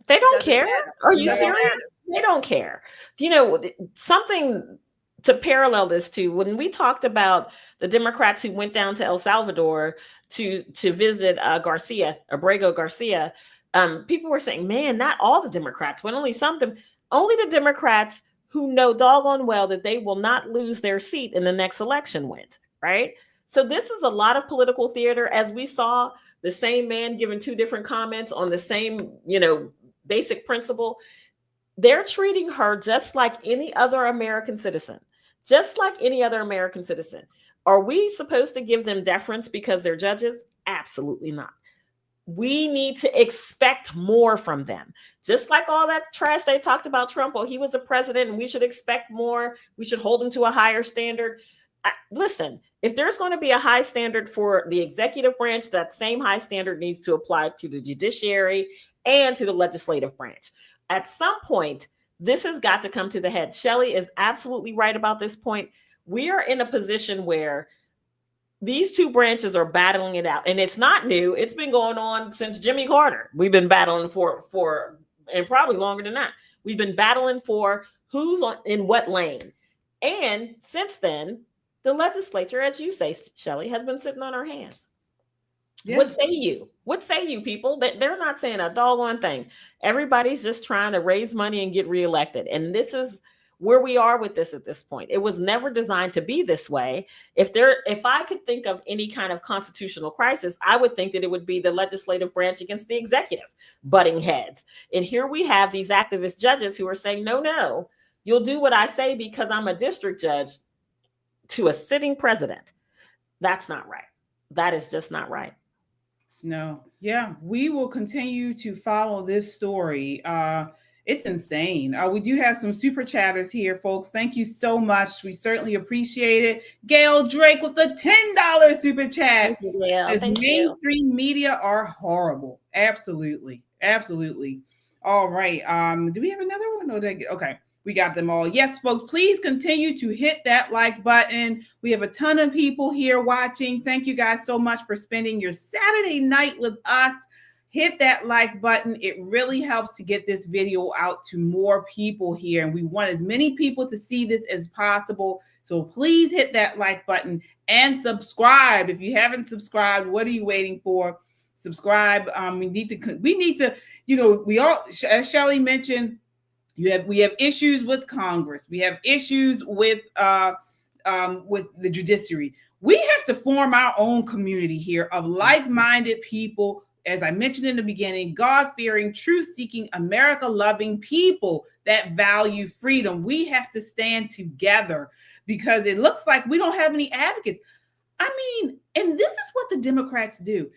They don't care. Are you serious? They don't care. Something to parallel this to, when we talked about the Democrats who went down to El Salvador to visit Abrego Garcia, people were saying, man, not all the Democrats, but only some of them, only the Democrats who know doggone well that they will not lose their seat in the next election went, right? So this is a lot of political theater, as we saw the same man giving two different comments on the same, basic principle. They're treating her just like any other American citizen. Just like any other American citizen. Are we supposed to give them deference because they're judges? Absolutely not. We need to expect more from them. Just like all that trash they talked about Trump, he was a president and we should expect more. We should hold him to a higher standard. Listen, if there's going to be a high standard for the executive branch, that same high standard needs to apply to the judiciary and to the legislative branch. At some point, this has got to come to the head. Shelley is absolutely right about this point. We are in a position where these two branches are battling it out. And it's not new. It's been going on since Jimmy Carter. We've been battling for and probably longer than that. We've been battling for who's in what lane. And since then, the legislature, as you say, Shelley, has been sitting on our hands. Yeah. What say you, people? That they're not saying a doggone thing. Everybody's just trying to raise money and get reelected. And this is where we are with this at this point. It was never designed to be this way. If I could think of any kind of constitutional crisis, I would think that it would be the legislative branch against the executive butting heads. And here we have these activist judges who are saying, no, you'll do what I say because I'm a district judge, to a sitting president. That's not right. That is just not right. No. Yeah, we will continue to follow this story. It's insane. We do have some super chatters here, folks. Thank you so much. We certainly appreciate it. Gail Drake with the $10 super chat. Thank you, Gail. Thank mainstream you. media are horrible. Absolutely. Absolutely. All right. Do we have another one? Okay. We got them all. Yes, folks, please continue to hit that like button. We have a ton of people here watching. Thank you guys so much for spending your Saturday night with us. Hit that like button. It really helps to get this video out to more people here. And we want as many people to see this as possible. So please hit that like button and subscribe. If you haven't subscribed, what are you waiting for? Subscribe. We need to, we all, as Shelley mentioned, we have issues with Congress. We have issues with the judiciary. We have to form our own community here of like-minded people. As I mentioned in the beginning, God-fearing, truth-seeking, America-loving people that value freedom. We have to stand together because it looks like we don't have any advocates. I mean, and this is what the Democrats do.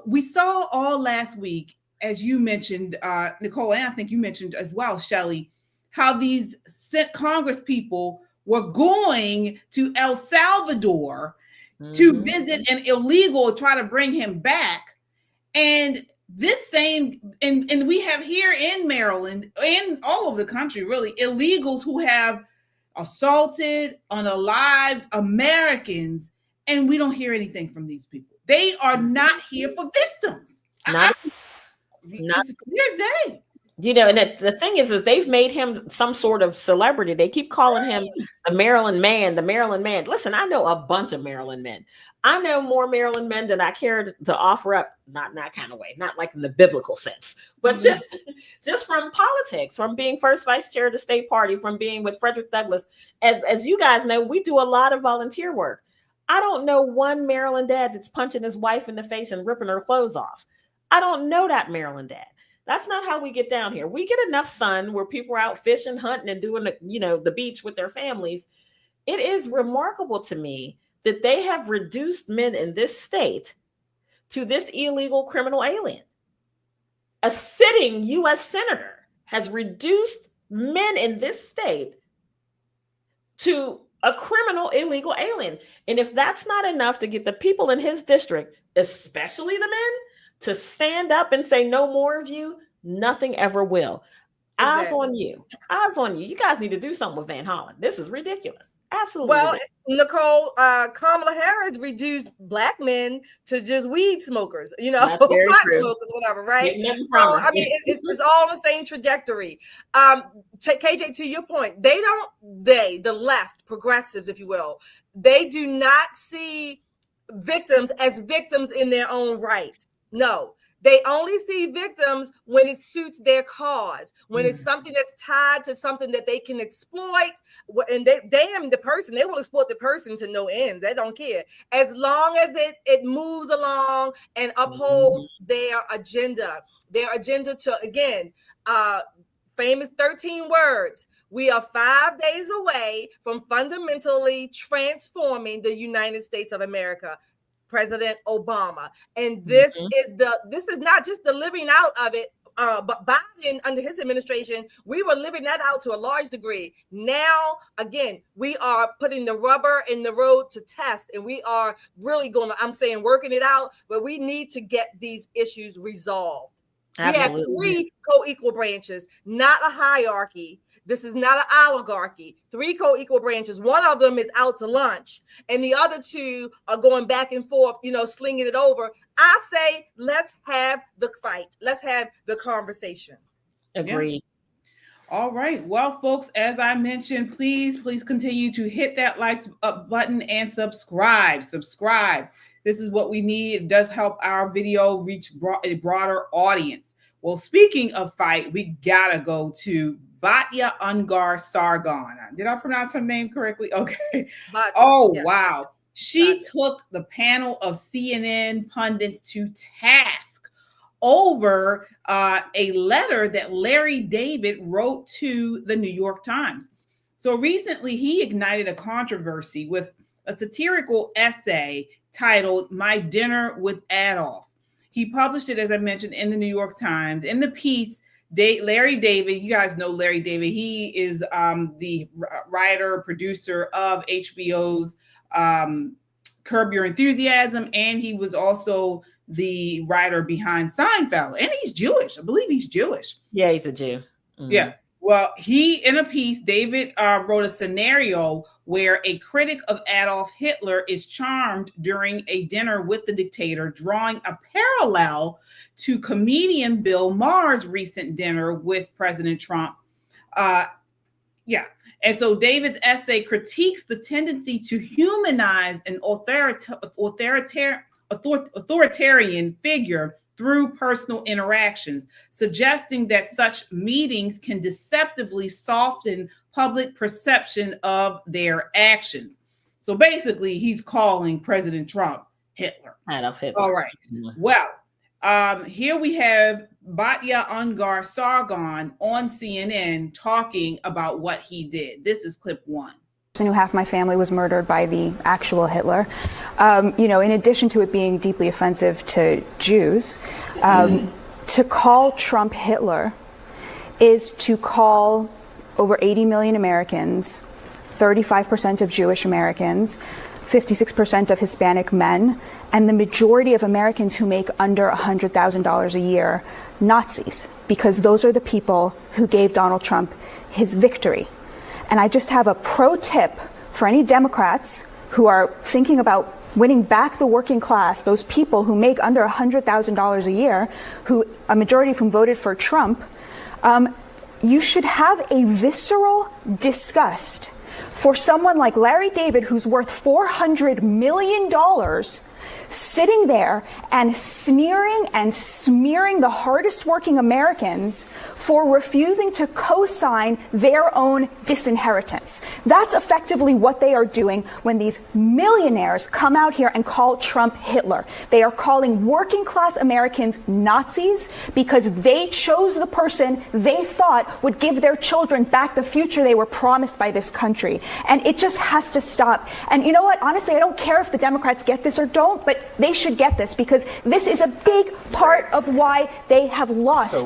We saw all last week, as you mentioned, Nicole, and I think you mentioned as well, Shelley, how these Congress people were going to El Salvador to visit an illegal, try to bring him back. And this same, and we have here in Maryland and all over the country, really, illegals who have assaulted, unalived Americans, and we don't hear anything from these people. They are not here for victims. Not it's clear as day. And the thing is they've made him some sort of celebrity. They keep calling him the Maryland man, the Maryland man. Listen, I know a bunch of Maryland men. I know more Maryland men than I care to offer up, not in that kind of way, not like in the biblical sense, but just from politics, from being first vice chair of the state party, from being with Frederick Douglass. As you guys know, we do a lot of volunteer work. I don't know one Maryland dad that's punching his wife in the face and ripping her clothes off. I don't know that Maryland dad. That's not how we get down here. We get enough sun where people are out fishing, hunting, and doing the beach with their families. It is remarkable to me that they have reduced men in this state to this illegal criminal alien. A sitting U.S. senator has reduced men in this state to a criminal illegal alien. And if that's not enough to get the people in his district, especially the men, to stand up and say no more of you, nothing ever will. Eyes on you. Eyes on you. You guys need to do something with Van Hollen. This is ridiculous. Absolutely. Well, ridiculous. Nicole, Kamala Harris reduced black men to just weed smokers, pot smokers, whatever, right? So, I mean, it's all the same trajectory. KJ, to your point, the left, progressives, if you will, they do not see victims as victims in their own right. No, they only see victims when it suits their cause, when it's something that's tied to something that they can exploit. And the person, they will exploit the person to no end. They don't care. As long as it moves along and upholds their agenda to, again, famous 13 words. We are 5 days away from fundamentally transforming the United States of America. President Obama. And this is not just the living out of it, but Biden, under his administration, we were living that out to a large degree. Now, again, we are putting the rubber in the road to test, and we are really working it out, but we need to get these issues resolved. Absolutely. We have 3 co-equal branches, not a hierarchy. This is not an oligarchy. 3 co-equal branches. One of them is out to lunch, and the other 2 are going back and forth, slinging it over. I say, let's have the fight. Let's have the conversation. Agreed. Yeah. All right. Well, folks, as I mentioned, please continue to hit that like button and subscribe. This is what we need. It does help our video reach a broader audience. Well, speaking of fight, we gotta go to Batya Ungar-Sargon. Did I pronounce her name correctly? Okay. Batya, Oh, yeah. wow. She Batya. took the panel of CNN pundits to task over a letter that Larry David wrote to the New York Times. So recently, he ignited a controversy with a satirical essay titled "My Dinner with Adolf." He published it, as I mentioned, in the New York Times. In the piece, Larry David, you guys know Larry David. He is the writer, producer of HBO's Curb Your Enthusiasm, and he was also the writer behind Seinfeld. And he's Jewish. I believe he's Jewish. Yeah, he's a Jew. Mm-hmm. Yeah. Well, in a piece, David wrote a scenario where a critic of Adolf Hitler is charmed during a dinner with the dictator, drawing a parallel to comedian Bill Maher's recent dinner with President Trump. And so David's essay critiques the tendency to humanize an authoritarian figure through personal interactions, suggesting that such meetings can deceptively soften public perception of their actions. So basically, he's calling President Trump Hitler. Adolf Hitler. All right. Mm-hmm. Well, here we have Batya Ungar-Sargon on CNN talking about what he did. This is clip 1. Who half my family was murdered by the actual Hitler. In addition to it being deeply offensive to Jews, to call Trump Hitler is to call over 80 million Americans, 35% of Jewish Americans, 56% of Hispanic men, and the majority of Americans who make under $100,000 a year, Nazis, because those are the people who gave Donald Trump his victory. And I just have a pro tip for any Democrats who are thinking about winning back the working class, those people who make under $100,000 a year, who a majority of whom voted for Trump. You should have a visceral disgust for someone like Larry David, who's worth $400 million, sitting there and sneering and smearing the hardest working Americans for refusing to co-sign their own disinheritance. That's effectively what they are doing when these millionaires come out here and call Trump Hitler. They are calling working class Americans Nazis because they chose the person they thought would give their children back the future they were promised by this country. And it just has to stop. And you know what? Honestly, I don't care if the Democrats get this or don't, but they should get this because this is a big part of why they have lost.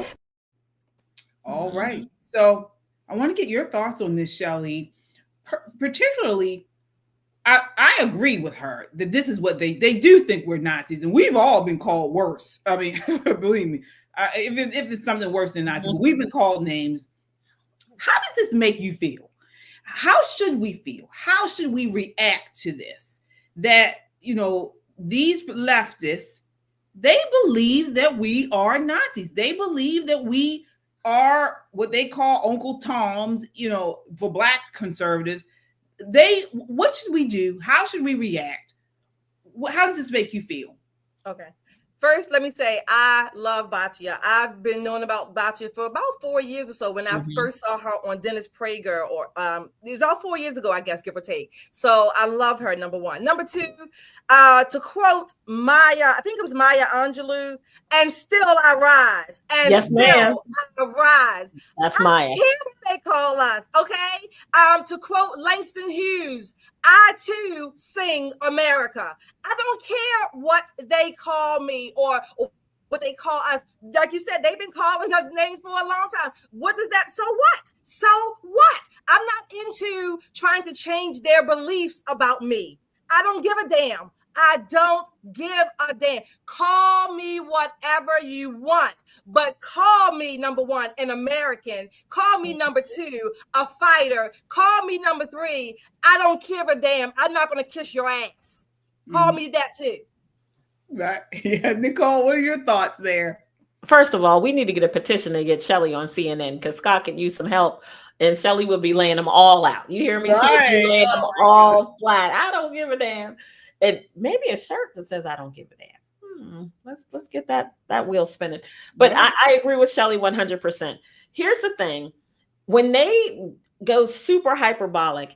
All right. So I want to get your thoughts on this, Shelley. Particularly, I agree with her that this is what they do think we're Nazis, and we've all been called worse. I mean, believe me, if it's something worse than Nazis, we've been called names. How does this make you feel? How should we feel? How should we react to this? That, these leftists, they believe that we are Nazis. They believe that we are what they call Uncle Toms, for Black conservatives. What should we do? How should we react? How does this make you feel? Okay. First, let me say, I love Batya. I've been knowing about Batya for about 4 years or so when I first saw her on Dennis Prager, or about 4 years ago, I guess, give or take. So I love her, number one. Number two, to quote Maya, I think it was Maya Angelou, and still I rise. And yes, still ma'am. I rise. That's Maya. I don't care what they call us, okay? To quote Langston Hughes, I too sing America. I don't care what they call me or what they call us. Like you said, they've been calling us names for a long time. What does that? So what? So what? I'm not into trying to change their beliefs about me. I don't give a damn. I don't give a damn. Call me whatever you want, but call me, number one, an American. Call me, number two, a fighter. Call me, number three, I don't give a damn. I'm not going to kiss your ass. Call me that too. Right. Yeah, Nicole, what are your thoughts there? First of all, we need to get a petition to get Shelley on CNN because Scott could use some help. And Shelley would be laying them all out. You hear me? Right. She would be laying them all flat. I don't give a damn. And maybe a shirt that says, I don't give a damn. Let's get that wheel spinning. But I agree with Shelley 100%. Here's the thing. when they go super hyperbolic,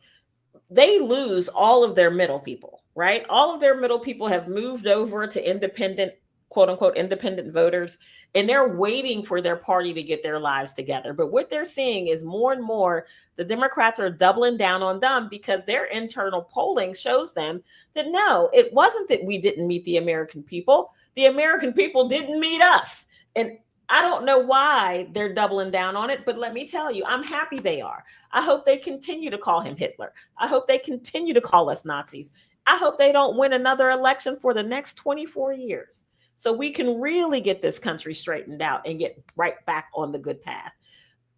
they lose all of their middle people, right? All of their middle people have moved over to independent, quote unquote, independent voters, and they're waiting for their party to get their lives together. But what they're seeing is more and more the Democrats are doubling down on them because their internal polling shows them that no, it wasn't that we didn't meet the American people. The American people didn't meet us. And I don't know why they're doubling down on it, but let me tell you, I'm happy they are. I hope they continue to call him Hitler. I hope they continue to call us Nazis. I hope they don't win another election for the next 24 years so we can really get this country straightened out and get right back on the good path.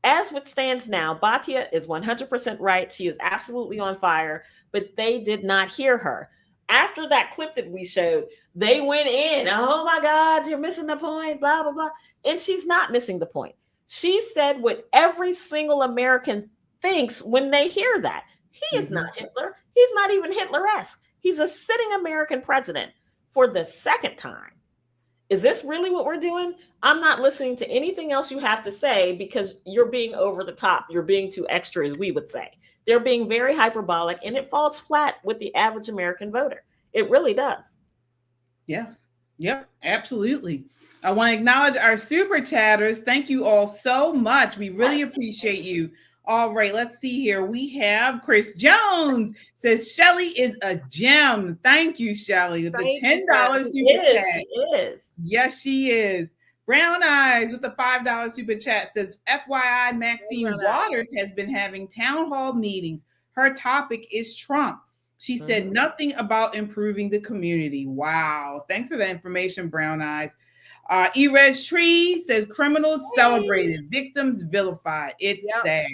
As it stands now, Batya is 100% right. She is absolutely on fire, but they did not hear her. After that clip that we showed, they went in. Oh my God, you're missing the point, blah, blah, blah. And she's not missing the point. She said what every single American thinks when they hear that. He is not Hitler. He's not even Hitler-esque. He's a sitting American president for the second time. Is this really what we're doing? I'm not listening to anything else you have to say because you're being over the top. You're being too extra, as we would say. They're being very hyperbolic, and it falls flat with the average American voter. It really does. Yes. Yep. Absolutely. I want to acknowledge our super chatters. Thank you all so much. We really appreciate you. All right. Let's see here. We have Chris Jones says Shelly is a gem. Thank you, Shelly, with the $10 super chat. She is. Yes, she is. Brown Eyes with the $5 super chat says, FYI, Maxine Waters has been having town hall meetings. Her topic is Trump. She said nothing about improving the community. Wow. Thanks for that information, Brown Eyes. Erez Tree says criminals celebrated, victims vilified. It's sad.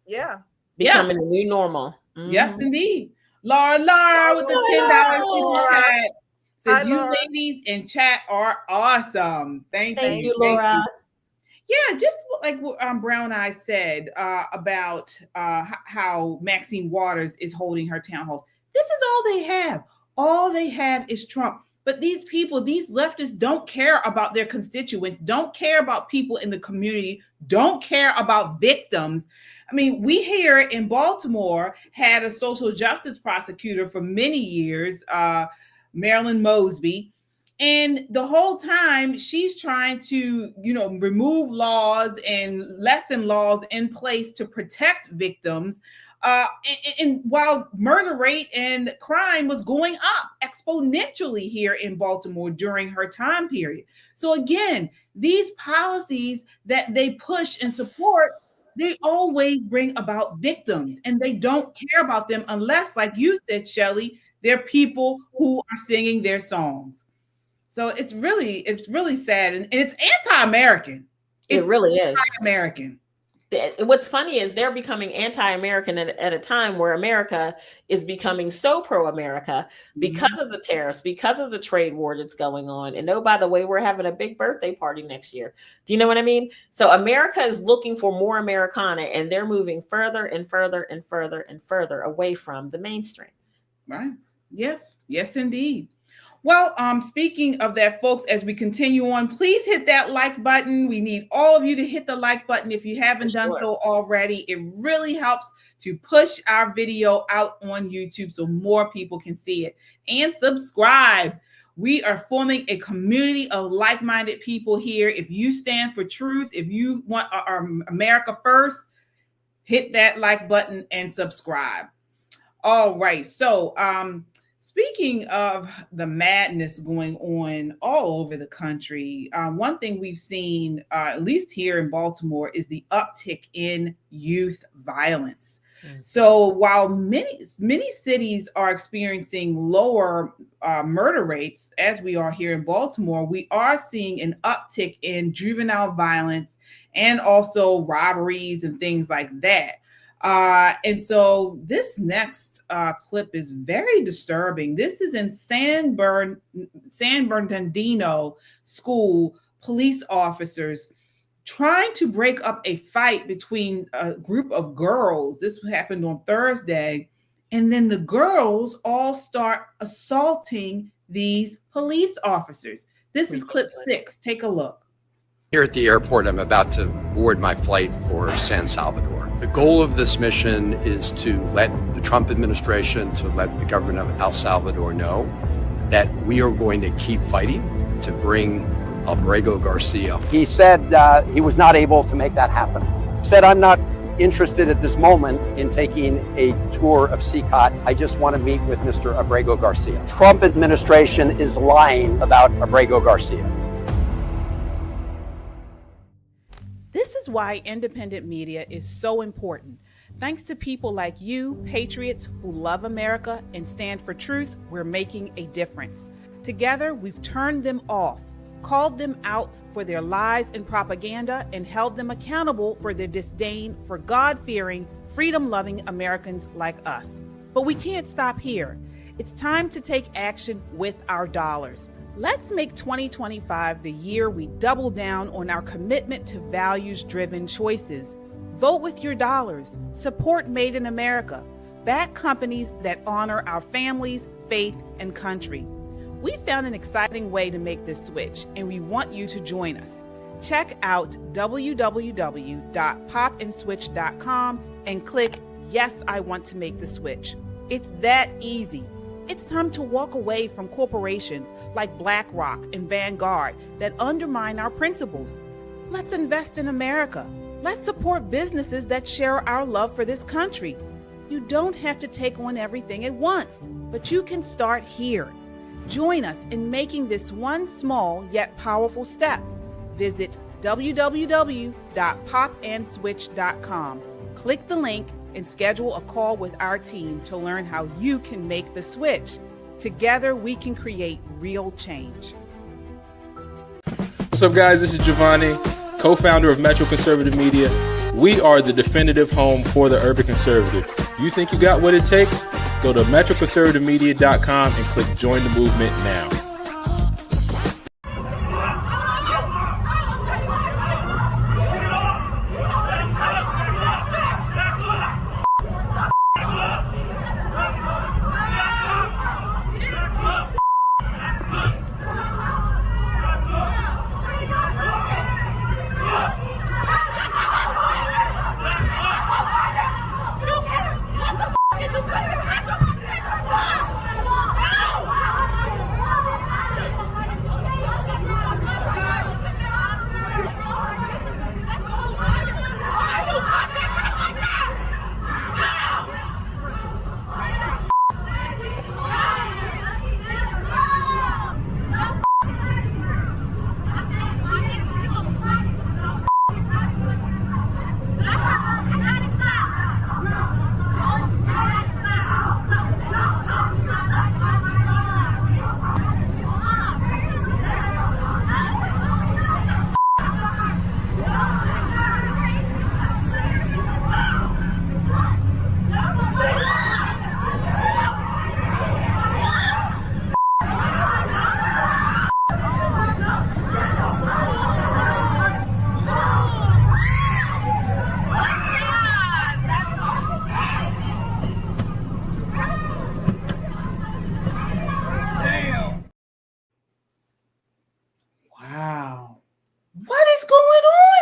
Yeah. Becoming a new normal. Yes, indeed. Laura with the $10 super chat. Says you ladies in chat are awesome. Thank you, Laura. Yeah, just like what Brown Eyes said about how Maxine Waters is holding her town halls. This is all they have. All they have is Trump. But these people, these leftists don't care about their constituents, don't care about people in the community, don't care about victims. I mean, we here in Baltimore had a social justice prosecutor for many years, Marilyn Mosby. And the whole time she's trying to, remove laws and lessen laws in place to protect victims. And while murder rate and crime was going up exponentially here in Baltimore during her time period. So again, these policies that they push and support, they always bring about victims and they don't care about them unless, like you said, Shelley, they're people who are singing their songs. So it's really sad. And it's anti-American. It really is. Anti-American. What's funny is they're becoming anti-American at a time where America is becoming so pro-America because of the tariffs, because of the trade war that's going on. And oh, by the way, we're having a big birthday party next year. Do you know what I mean? So America is looking for more Americana, and they're moving further and further and further and further away from the mainstream. Right. Yes. Yes, indeed. Well, speaking of that, folks, as we continue on, please hit that like button. We need all of you to hit the like button if you haven't done so already. It really helps to push our video out on YouTube so more people can see it. And subscribe. We are forming a community of like-minded people here. If you stand for truth, if you want our America first, hit that like button and subscribe. All right. So, speaking of the madness going on all over the country, one thing we've seen, at least here in Baltimore, is the uptick in youth violence. So while many cities are experiencing lower murder rates, as we are here in Baltimore, we are seeing an uptick in juvenile violence and also robberies and things like that. And so this next clip is very disturbing. This is in San Bernardino school. Police officers trying to break up a fight between a group of girls. This happened on Thursday. And then the girls all start assaulting these police officers. This is clip 6. Take a look. Here at the airport, I'm about to board my flight for San Salvador. The goal of this mission is to let the Trump administration, to let the government of El Salvador know that we are going to keep fighting to bring Abrego Garcia. He said he was not able to make that happen. Said, I'm not interested at this moment in taking a tour of CCOT. I just want to meet with Mr. Abrego Garcia. Trump administration is lying about Abrego Garcia. This is why independent media is so important. Thanks to people like you, patriots who love America and stand for truth, we're making a difference. Together, we've turned them off, called them out for their lies and propaganda, and held them accountable for their disdain for God-fearing, freedom-loving Americans like us. But we can't stop here. It's time to take action with our dollars. Let's make 2025 the year we double down on our commitment to values-driven choices. Vote with your dollars. Support Made in America. Back companies that honor our families, faith, and country. We found an exciting way to make this switch, and we want you to join us. Check out www.popandswitch.com and click Yes, I Want to Make the Switch. It's that easy. It's time to walk away from corporations like BlackRock and Vanguard that undermine our principles. Let's invest in America. Let's support businesses that share our love for this country. You don't have to take on everything at once, but you can start here. Join us in making this one small yet powerful step. Visit www.popandswitch.com. Click the link and schedule a call with our team to learn how you can make the switch. Together, we can create real change. What's up, guys? This is Giovanni, co-founder of Metro Conservative Media. We are the definitive home for the urban conservative. You think you got what it takes? Go to metroconservativemedia.com and click Join the Movement now.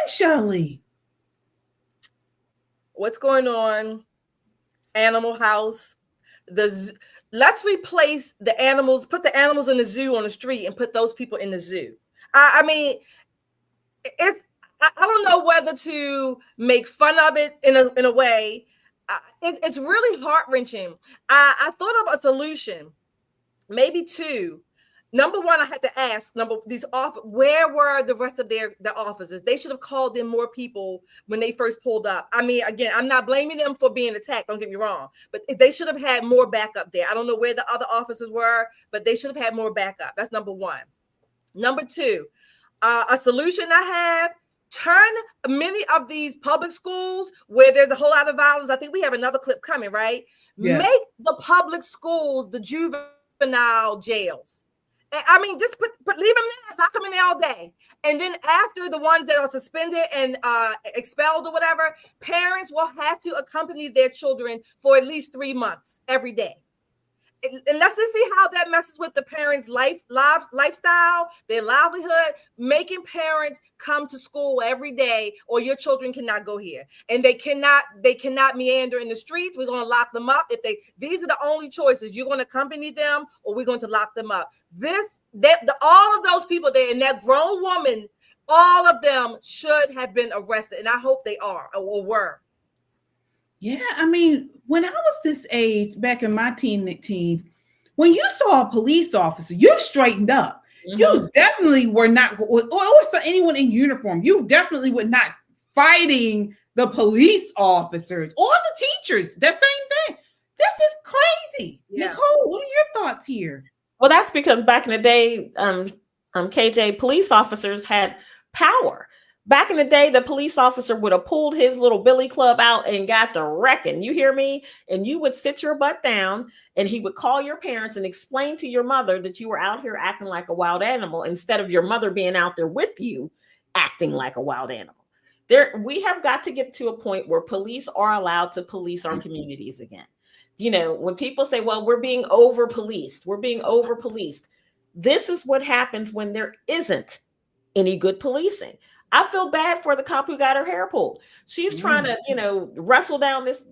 Shelley. What's going on? Animal House. Let's replace the animals, put the animals in the zoo on the street and put those people in the zoo. I mean, if I don't know whether to make fun of it in a way. It's really heart-wrenching. I thought of a solution, maybe two. Number one, I had to ask, where were the rest of their officers? They should have called in more people when they first pulled up. I mean, again, I'm not blaming them for being attacked, don't get me wrong, but they should have had more backup there. I don't know where the other officers were, but they should have had more backup. That's number one. Number two, a solution I have, turn many of these public schools where there's a whole lot of violence. I think we have another clip coming, right? Yeah. Make the public schools the juvenile jails. I mean, just leave them there, lock them in there all day. And then after the ones that are suspended and expelled or whatever, parents will have to accompany their children for at least 3 months every day. and let's just see how that messes with the parents' lifestyle, their livelihood, making parents come to school every day, or your children cannot go here, and they cannot meander in the streets. We're going to lock them up. These are the only choices. You're going to accompany them, or we're going to lock them up. All of those people there, and that grown woman, all of them should have been arrested, and I hope they are or were. Yeah, I mean, when I was this age, back in my teens, when you saw a police officer, you straightened up. Mm-hmm. You definitely were not, or anyone in uniform, you definitely were not fighting the police officers or the teachers. The same thing. This is crazy. Yeah. Nicole, what are your thoughts here? Well, that's because back in the day, KJ, police officers had power. Back in the day, the police officer would have pulled his little billy club out and got the wrecking. You hear me? And you would sit your butt down, and he would call your parents and explain to your mother that you were out here acting like a wild animal, instead of your mother being out there with you acting like a wild animal. We have got to get to a point where police are allowed to police our communities again. You know, when people say, well, we're being over-policed, this is what happens when there isn't any good policing. I feel bad for the cop who got her hair pulled. She's trying to, wrestle down this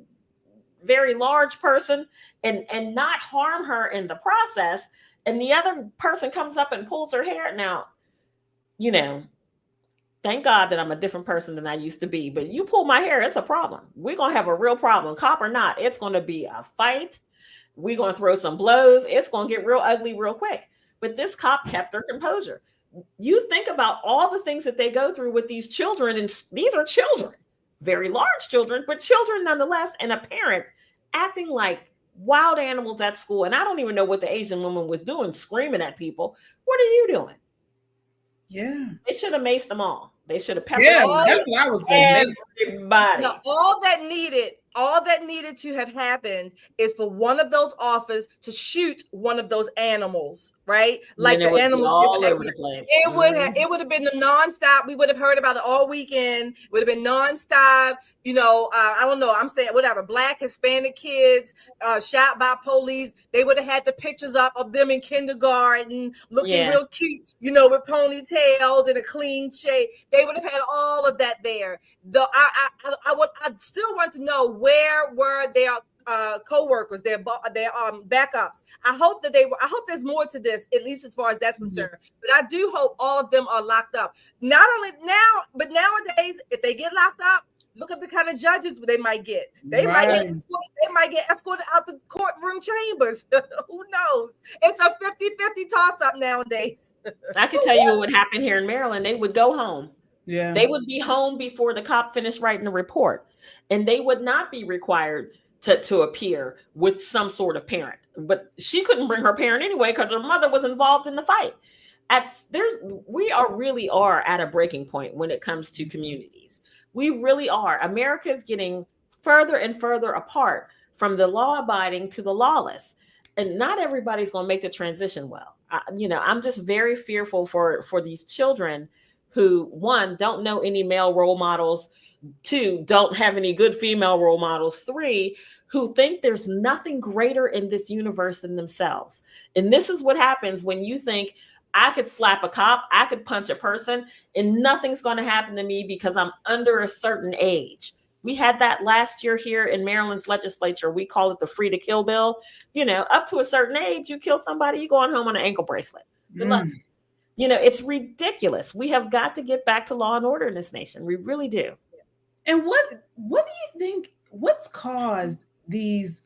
very large person and not harm her in the process. And the other person comes up and pulls her hair. Now, thank God that I'm a different person than I used to be. But you pull my hair, it's a problem. We're going to have a real problem. Cop or not, it's going to be a fight. We're going to throw some blows. It's going to get real ugly real quick. But this cop kept her composure. You think about all the things that they go through with these children, and these are children, very large children, but children nonetheless, and a parent acting like wild animals at school. And I don't even know what the Asian woman was doing, screaming at people. What are you doing? Yeah. They should have maced them all. They should have peppered that's what I was saying. Everybody. Now, all that needed to have happened is for one of those officers to shoot one of those animals, right? Like the animals all over the place. It would have been the nonstop. We would have heard about it all weekend. It would have been nonstop. I don't know. I'm saying whatever. Black, Hispanic kids shot by police. They would have had the pictures up of them in kindergarten, looking real cute, with ponytails and a clean shave. They would have had all of that there. I still want to know, where were their co-workers, their backups. I hope there's more to this, at least as far as that's concerned. But I do hope all of them are locked up. Not only now, but nowadays, if they get locked up, look at the kind of judges they might get. They might get escorted out the courtroom chambers. Who knows? It's a 50-50 toss-up nowadays. I can tell you what would happen here in Maryland. They would go home. Yeah. They would be home before the cop finished writing the report. And they would not be required to appear with some sort of parent. But she couldn't bring her parent anyway because her mother was involved in the fight. We really are at a breaking point when it comes to communities. We really are. America is getting further and further apart from the law-abiding to the lawless. And not everybody's going to make the transition well. I'm just very fearful for these children who, one, don't know any male role models, two, don't have any good female role models, three, who think there's nothing greater in this universe than themselves. And this is what happens when you think, I could slap a cop, I could punch a person, and nothing's going to happen to me because I'm under a certain age. We had that last year here in Maryland's legislature. We call it the free to kill bill. Up to a certain age, you kill somebody, you're going home on an ankle bracelet. Good luck. It's ridiculous. We have got to get back to law and order in this nation. We really do. And what do you think, what's caused these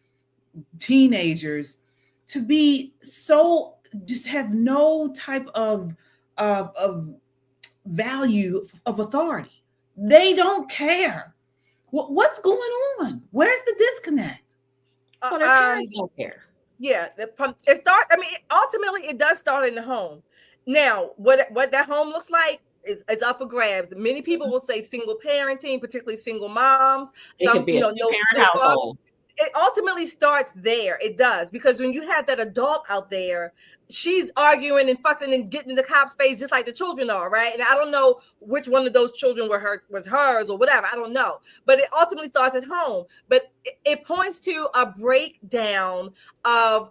teenagers to be so, just have no type of value of authority? They don't care. What's going on? Where's the disconnect? Well, their parents don't care. Yeah, ultimately it does start in the home. Now, what that home looks like, it's up for grabs. Many people will say single parenting, particularly single moms. It could be a parent household. It ultimately starts there. It does, because when you have that adult out there, she's arguing and fussing and getting in the cop's face just like the children are, right? And I don't know which one of those children was hers or whatever. I don't know. But it ultimately starts at home. But it points to a breakdown of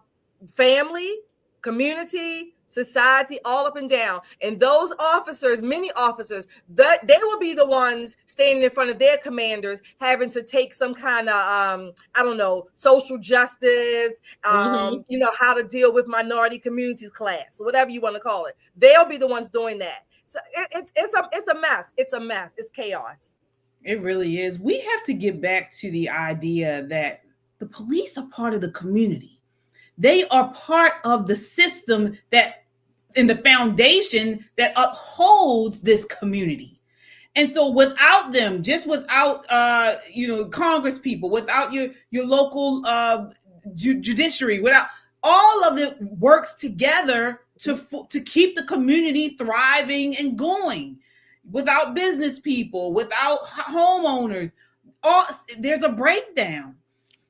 family, community, society, all up and down. And those officers, many officers, that they will be the ones standing in front of their commanders, having to take some kind of, I don't know, social justice, you know, how to deal with minority communities class, whatever you want to call it. They'll be the ones doing that. So it's a mess. It's a mess. It's chaos. It really is. We have to get back to the idea that the police are part of the community. They are part of the system that in the foundation that upholds this community. And so without them, just without Congress people, without your local judiciary, without all of it works together to keep the community thriving and going. Without business people, without homeowners, there's a breakdown.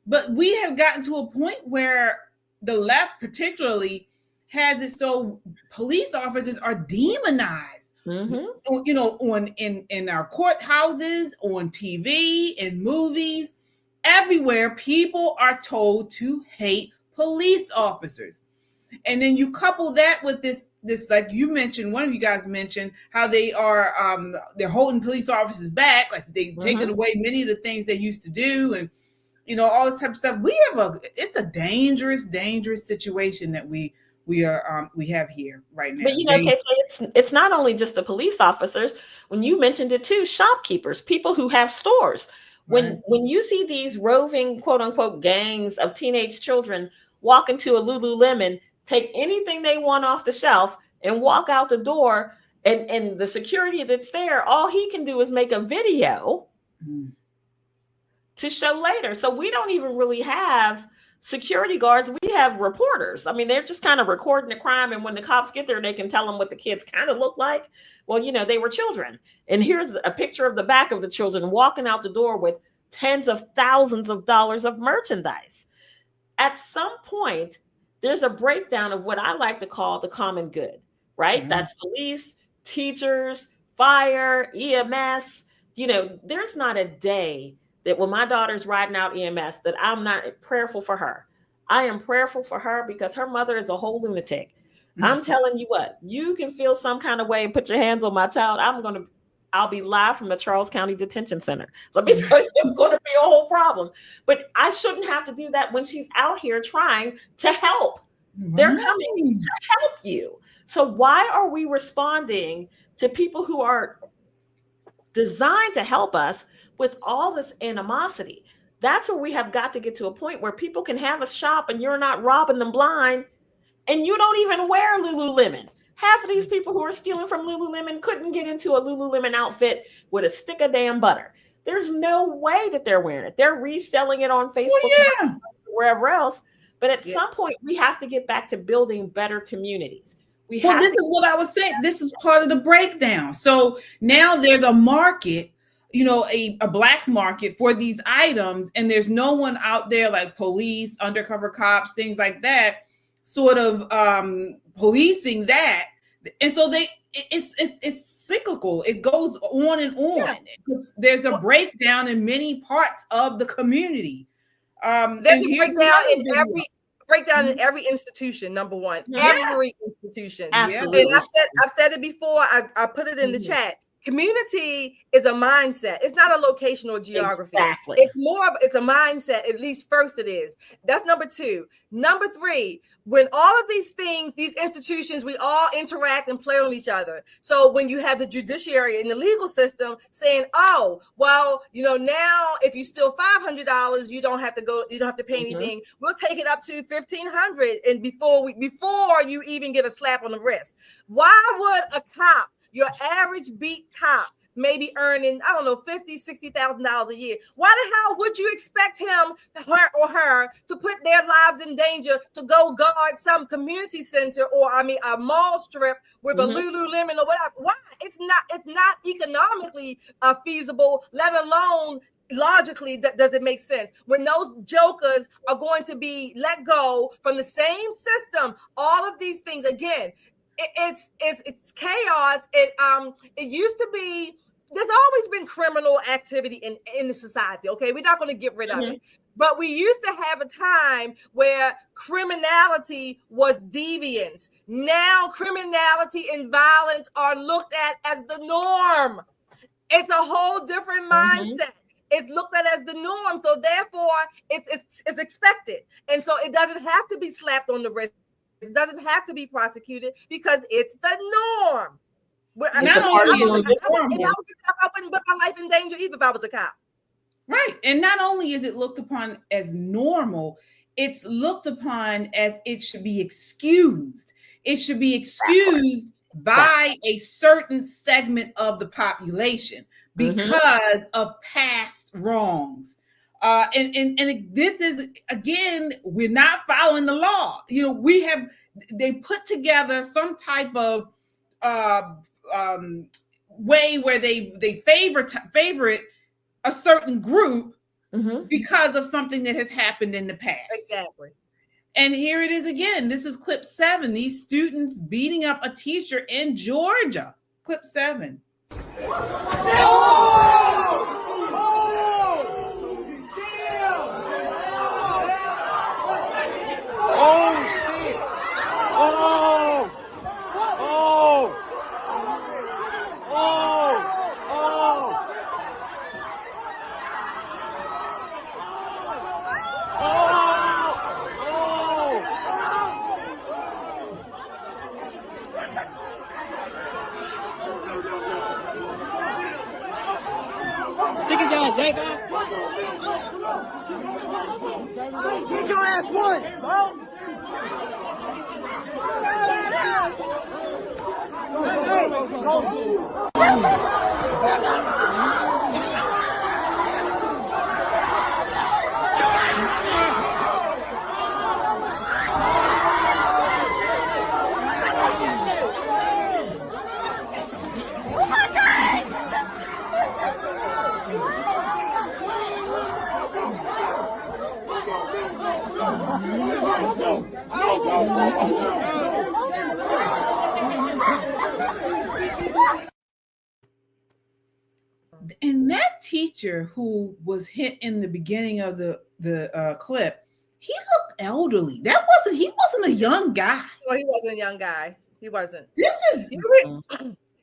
But we have gotten to a point where the left particularly has it so police officers are demonized, you know, in our courthouses, on TV, in movies, everywhere. People are told to hate police officers. And then you couple that with this, like you mentioned, one of you guys mentioned how they are, they're holding police officers back, like they've taken away many of the things they used to do, and you know, all this type of stuff. It's a dangerous situation that we have here right now. But you know, KT, it's not only just the police officers. When you mentioned it too, shopkeepers, people who have stores. When you see these roving, quote unquote, gangs of teenage children walk into a Lululemon, take anything they want off the shelf and walk out the door, and the security that's there, all he can do is make a video to show later. So we don't even really have security guards. We have reporters. I mean, they're just kind of recording the crime. And when the cops get there, they can tell them what the kids kind of look like. Well, you know, they were children. And here's a picture of the back of the children walking out the door with tens of thousands of dollars of merchandise. At some point, there's a breakdown of what I like to call the common good, right? That's police, teachers, fire, EMS. You know, there's not a day that when my daughter's riding out EMS that I'm not prayerful for her. I am prayerful for her because her mother is a whole lunatic. I'm telling you what, you can feel some kind of way and put your hands on my child. I'll be live from the Charles County Detention Center. Let me tell you, it's going to be a whole problem. But I shouldn't have to do that when she's out here trying to help. They're coming to help you. So why are we responding to people who are designed to help us with all this animosity? That's where we have got to get to a point where people can have a shop and you're not robbing them blind, and you don't even wear Lululemon. Half of these people who are stealing from Lululemon couldn't get into a Lululemon outfit with a stick of damn butter. There's no way that they're wearing it. They're reselling it on Facebook, wherever else. But at some point, we have to get back to building better communities. This is what I was saying. This is part of the breakdown. So now there's a market, you know, a black market for these items, and there's no one out there like police, undercover cops, things like that, sort of policing that. And so it's cyclical. It goes on and on. There's a breakdown in many parts of the community. There's a breakdown in every institution. Number one, every institution. Absolutely. And I've said it before. I put it in the chat. Community is a mindset. It's not a location or geography. Exactly. It's a mindset. At least first it is. That's number two. Number three, when all of these things, these institutions, we all interact and play on each other. So when you have the judiciary and the legal system saying, oh, well, you know, now if you steal $500, you don't have to pay anything. We'll take it up to $1,500, and before you even get a slap on the wrist. Why would a cop, your average beat cop, maybe earning, I don't know, $50,000, $60,000 a year? Why the hell would you expect him or her to put their lives in danger to go guard some community center or a mall strip with a Lululemon or whatever? Why? It's not economically feasible, let alone logically. That doesn't make sense. When those jokers are going to be let go from the same system, all of these things, again, it's chaos. It used to be. There's always been criminal activity in the society. Okay, we're not going to get rid of it. But we used to have a time where criminality was deviance. Now criminality and violence are looked at as the norm. It's a whole different mindset. It's looked at as the norm. So therefore, it's expected. And so it doesn't have to be slapped on the wrist. It doesn't have to be prosecuted because it's the norm. If I was a cop, I wouldn't put my life in danger even if I was a cop. Right. And not only is it looked upon as normal, it's looked upon as it should be excused. It should be excused by a certain segment of the population because of past wrongs. And this is, again, we're not following the law. You know, they put together some type of way where they favorite a certain group because of something that has happened in the past. Exactly. And here it is again. This is clip 7. These students beating up a teacher in Georgia. Clip 7. Get your ass one, bro. And that teacher who was hit in the beginning of the clip, he looked elderly. He wasn't a young guy. No, he wasn't a young guy. He wasn't.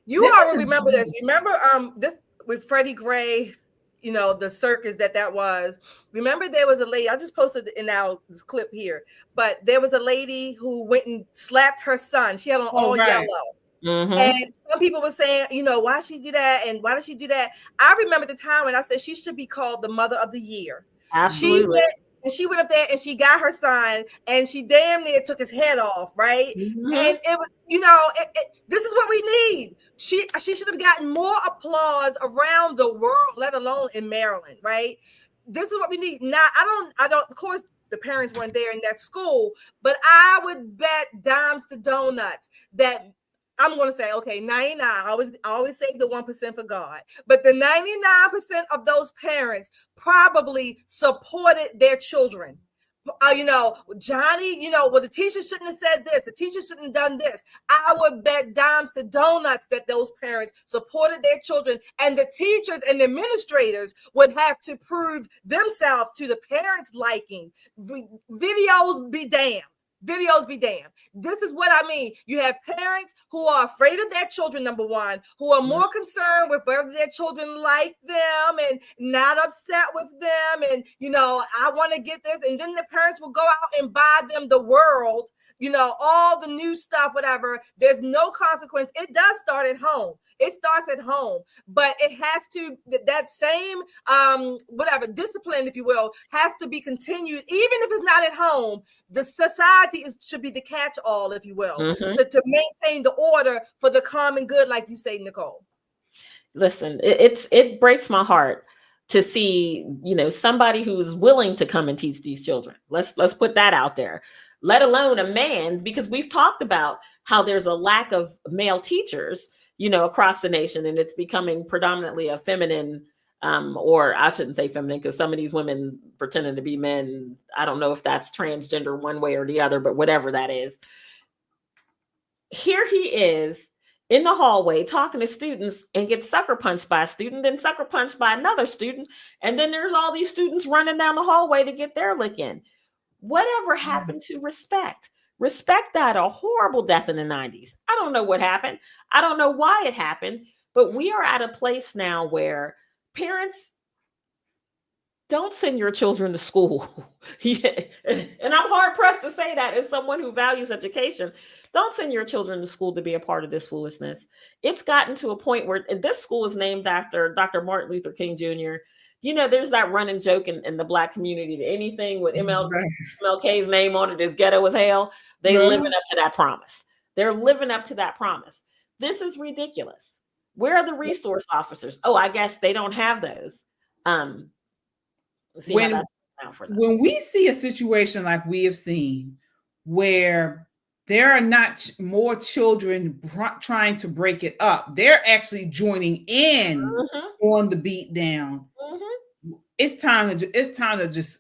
You all remember this. Remember this with Freddie Gray, you know, the circus that was. Remember there was a lady, I just posted in our clip here, but there was a lady who went and slapped her son. She had on all yellow. And some people were saying, you know, why she do that and why did she do that? I remember the time when I said she should be called the mother of the year. Absolutely. She went up there and she got her son and she damn near took his head off, right? And it was, you know, this is what we need. She should have gotten more applause around the world, let alone in Maryland, right? This is what we need. Now, I don't, of course, the parents weren't there in that school, but I would bet dimes to donuts that I'm going to say, okay, 99, I always save the 1% for God. But the 99% of those parents probably supported their children. You know, Johnny, you know, well, the teacher shouldn't have said this. The teacher shouldn't have done this. I would bet dimes to donuts that those parents supported their children, and the teachers and administrators would have to prove themselves to the parents' liking. Videos be damned. Videos be damned. This is what I mean. You have parents who are afraid of their children, number one, who are more concerned with whether their children like them and not upset with them. And, you know, I want to get this. And then the parents will go out and buy them the world, you know, all the new stuff, whatever. There's no consequence. It does start at home. It starts at home, but it has to, that same, discipline, if you will, has to be continued. Even if it's not at home, the society should be the catch-all, if you will, to maintain the order for the common good, like you say, Nicole. Listen, it breaks my heart to see, you know, somebody who's willing to come and teach these children. Let's put that out there, let alone a man, because we've talked about how there's a lack of male teachers, you know, across the nation, and it's becoming predominantly a feminine, or I shouldn't say feminine, because some of these women pretending to be men, I don't know if that's transgender one way or the other, but whatever that is. Here he is in the hallway talking to students and get sucker punched by a student, then sucker punched by another student. And then there's all these students running down the hallway to get their lick in. Whatever happened to respect? Respect died a horrible death in the 90s. I don't know what happened. I don't know why it happened, but we are at a place now where parents don't send your children to school. Yeah. And I'm hard pressed to say that as someone who values education. Don't send your children to school to be a part of this foolishness. It's gotten to a point where, and this school is named after Dr. Martin Luther King Jr. You know, there's that running joke in the Black community that anything with MLK's name on it is ghetto as hell. They're living up to that promise. They're living up to that promise. This is ridiculous. Where are the resource officers? Oh, I guess they don't have those. When we see a situation like we have seen, where there are not more children trying to break it up, they're actually joining in on the beat down. It's time to just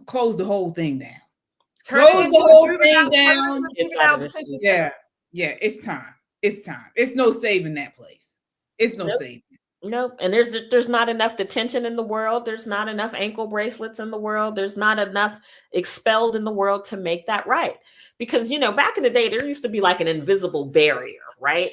close the whole thing down. Close the whole thing down. Yeah, it's time. It's time. It's no saving that place. It's no saving. Nope. And there's not enough detention in the world. There's not enough ankle bracelets in the world. There's not enough expelled in the world to make that right. Because, you know, back in the day, there used to be like an invisible barrier, right?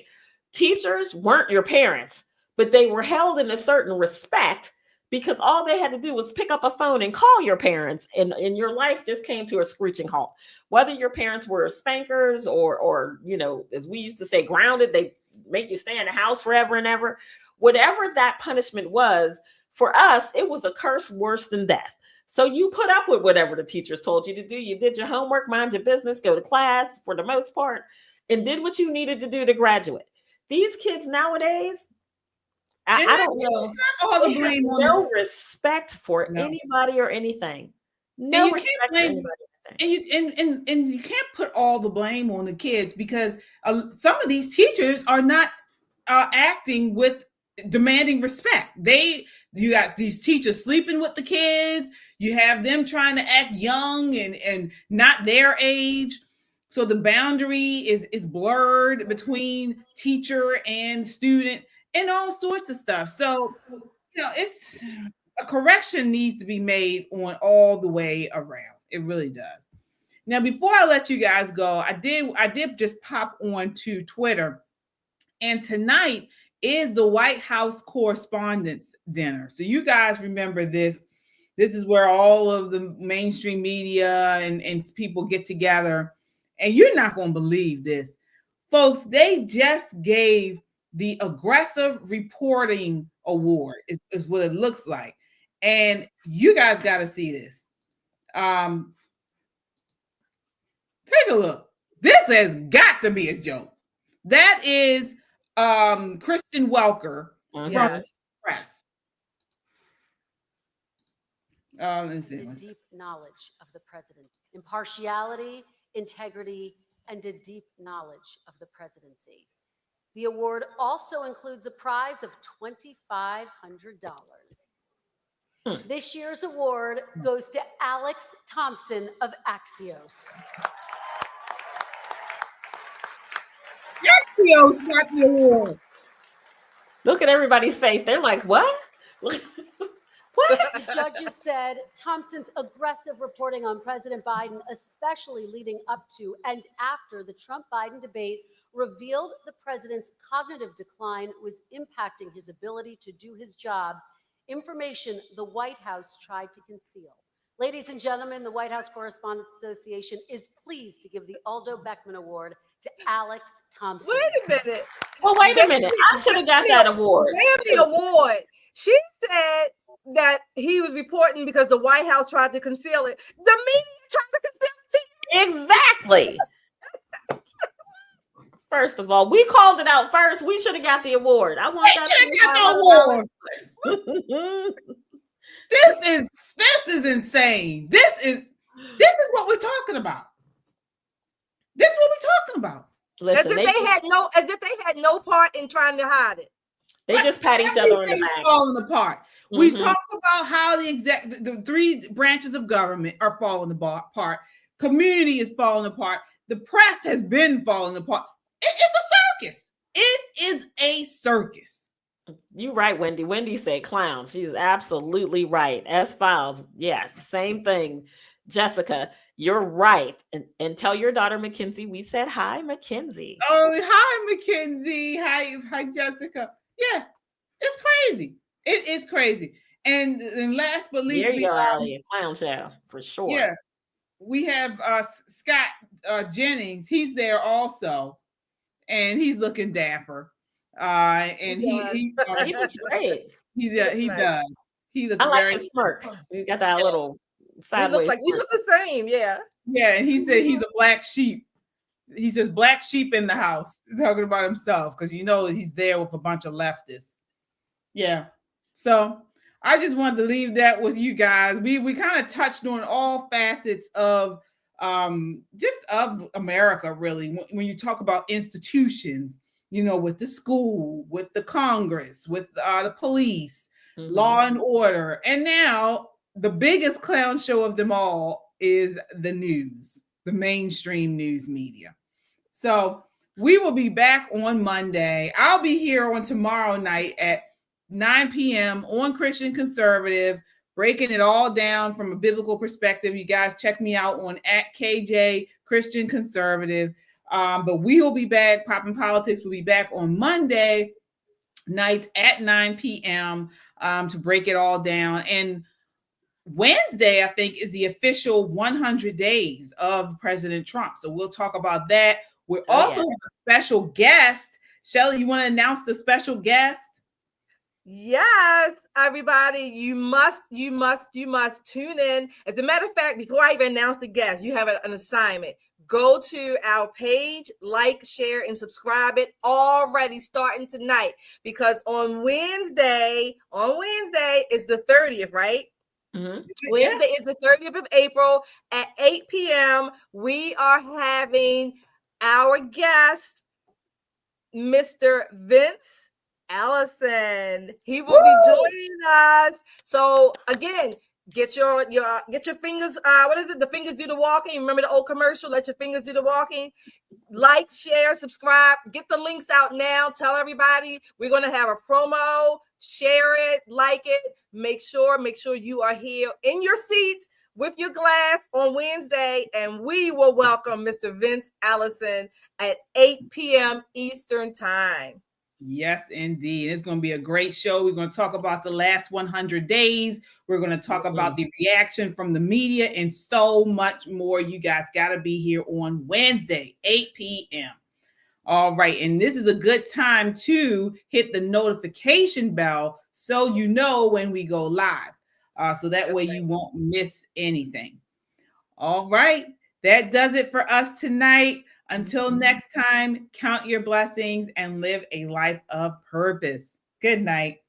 Teachers weren't your parents, but they were held in a certain respect because all they had to do was pick up a phone and call your parents, and your life just came to a screeching halt. Whether your parents were spankers or, you know, as we used to say, grounded, they make you stay in the house forever and ever. Whatever that punishment was, for us, it was a curse worse than death. So you put up with whatever the teachers told you to do. You did your homework, mind your business, go to class for the most part, and did what you needed to do to graduate. These kids nowadays, I don't know. All the blame on no respect for anybody or anything. No respect for anybody. And you can't put all the blame on the kids, because some of these teachers are not acting with demanding respect. You got these teachers sleeping with the kids. You have them trying to act young and not their age. So the boundary is blurred between teacher and student and all sorts of stuff. So, you know, it's a correction needs to be made on all the way around. It really does. Now, before I let you guys go, I did just pop on to Twitter, and tonight is the White House Correspondents dinner. So you guys remember this. This is where all of the mainstream media and people get together. And you're not going to believe this. Folks, they just gave the Aggressive Reporting Award, is what it looks like. And you guys got to see this. Take a look. This has got to be a joke. That is Kristen Welker from the press. Let's see. The deep knowledge of the president, impartiality, integrity, and a deep knowledge of the presidency. The award also includes a prize of $2,500. This year's award goes to Alex Thompson of Axios. Axios got the award. Look at everybody's face. They're like, what? What? Judges said Thompson's aggressive reporting on President Biden, especially leading up to and after the Trump-Biden debate, revealed the president's cognitive decline was impacting his ability to do his job, information the White House tried to conceal. Ladies and gentlemen, the White House Correspondents Association is pleased to give the Aldo Beckman Award to Alex Thompson. Wait a minute. Well, wait a minute. I should have got that award. Where's the award? She said that he was reporting because the White House tried to conceal it. The media tried to conceal it. Exactly. First of all, we called it out first. We should have got the award. I want that. The award. This is insane. This is what we're talking about. This is what we're talking about. Listen, as if they had no part in trying to hide it. They just pat each other on the back. Falling apart. We talked about how the three branches of government are falling apart. Community is falling apart. The press has been falling apart. It's a circus. It is a circus. You right, Wendy. Wendy said clowns. She's absolutely right. S-Files. Yeah, same thing. Jessica, you're right. And tell your daughter, Mackenzie, we said hi, Mackenzie. Oh, hi, Mackenzie. Hi, Jessica. Yeah, it's crazy. It is crazy. And last but least, There you go, Allie. Clown show, for sure. Yeah, we have Scott Jennings. He's there also, and he's looking dapper. And he looks great. He does. He looks I like very his smirk. He's got that little sideways. He looks the same. Yeah. Yeah, and he said he's a black sheep. He says black sheep in the house, talking about himself, because he's there with a bunch of leftists. Yeah. So I just wanted to leave that with you guys. We kind of touched on all facets of just of America, really. When you talk about institutions, with the school, with the Congress, with the police, law and order, and now the biggest clown show of them all is the news, the mainstream news media. So we will be back on Monday. I'll be here on tomorrow night at 9 p.m. on Christian Conservative, breaking it all down from a biblical perspective. You guys check me out on @KJ Christian Conservative. But we will be back. Poppin' Politics will be back on Monday night at 9 p.m. To break it all down. And Wednesday, I think, is the official 100 days of President Trump. So we'll talk about that. We also have a special guest. Shelley, you want to announce the special guest? Yes, everybody, you must tune in. As a matter of fact, before I even announce the guest, you have an assignment. Go to our page, like, share, and subscribe it already starting tonight, because on Wednesday is the 30th, right? Mm-hmm. Wednesday is the 30th of April at 8 p.m. We are having our guest, Mr. Vince Allison. He will be joining us. So again, get your fingers. What is it? The fingers do the walking. Remember the old commercial? Let your fingers do the walking. Like, share, subscribe. Get the links out now. Tell everybody we're going to have a promo. Share it, like it. Make sure you are here in your seats with your glass on Wednesday, and we will welcome Mr. Vince Allison at 8 p.m. Eastern Time. Yes, indeed. It's going to be a great show. We're going to talk about the last 100 days. We're going to talk about the reaction from the media and so much more. You guys got to be here on Wednesday, 8 p.m. All right. And this is a good time to hit the notification bell so you know when we go live. So that way you won't miss anything. All right. That does it for us tonight. Until next time, count your blessings and live a life of purpose. Good night.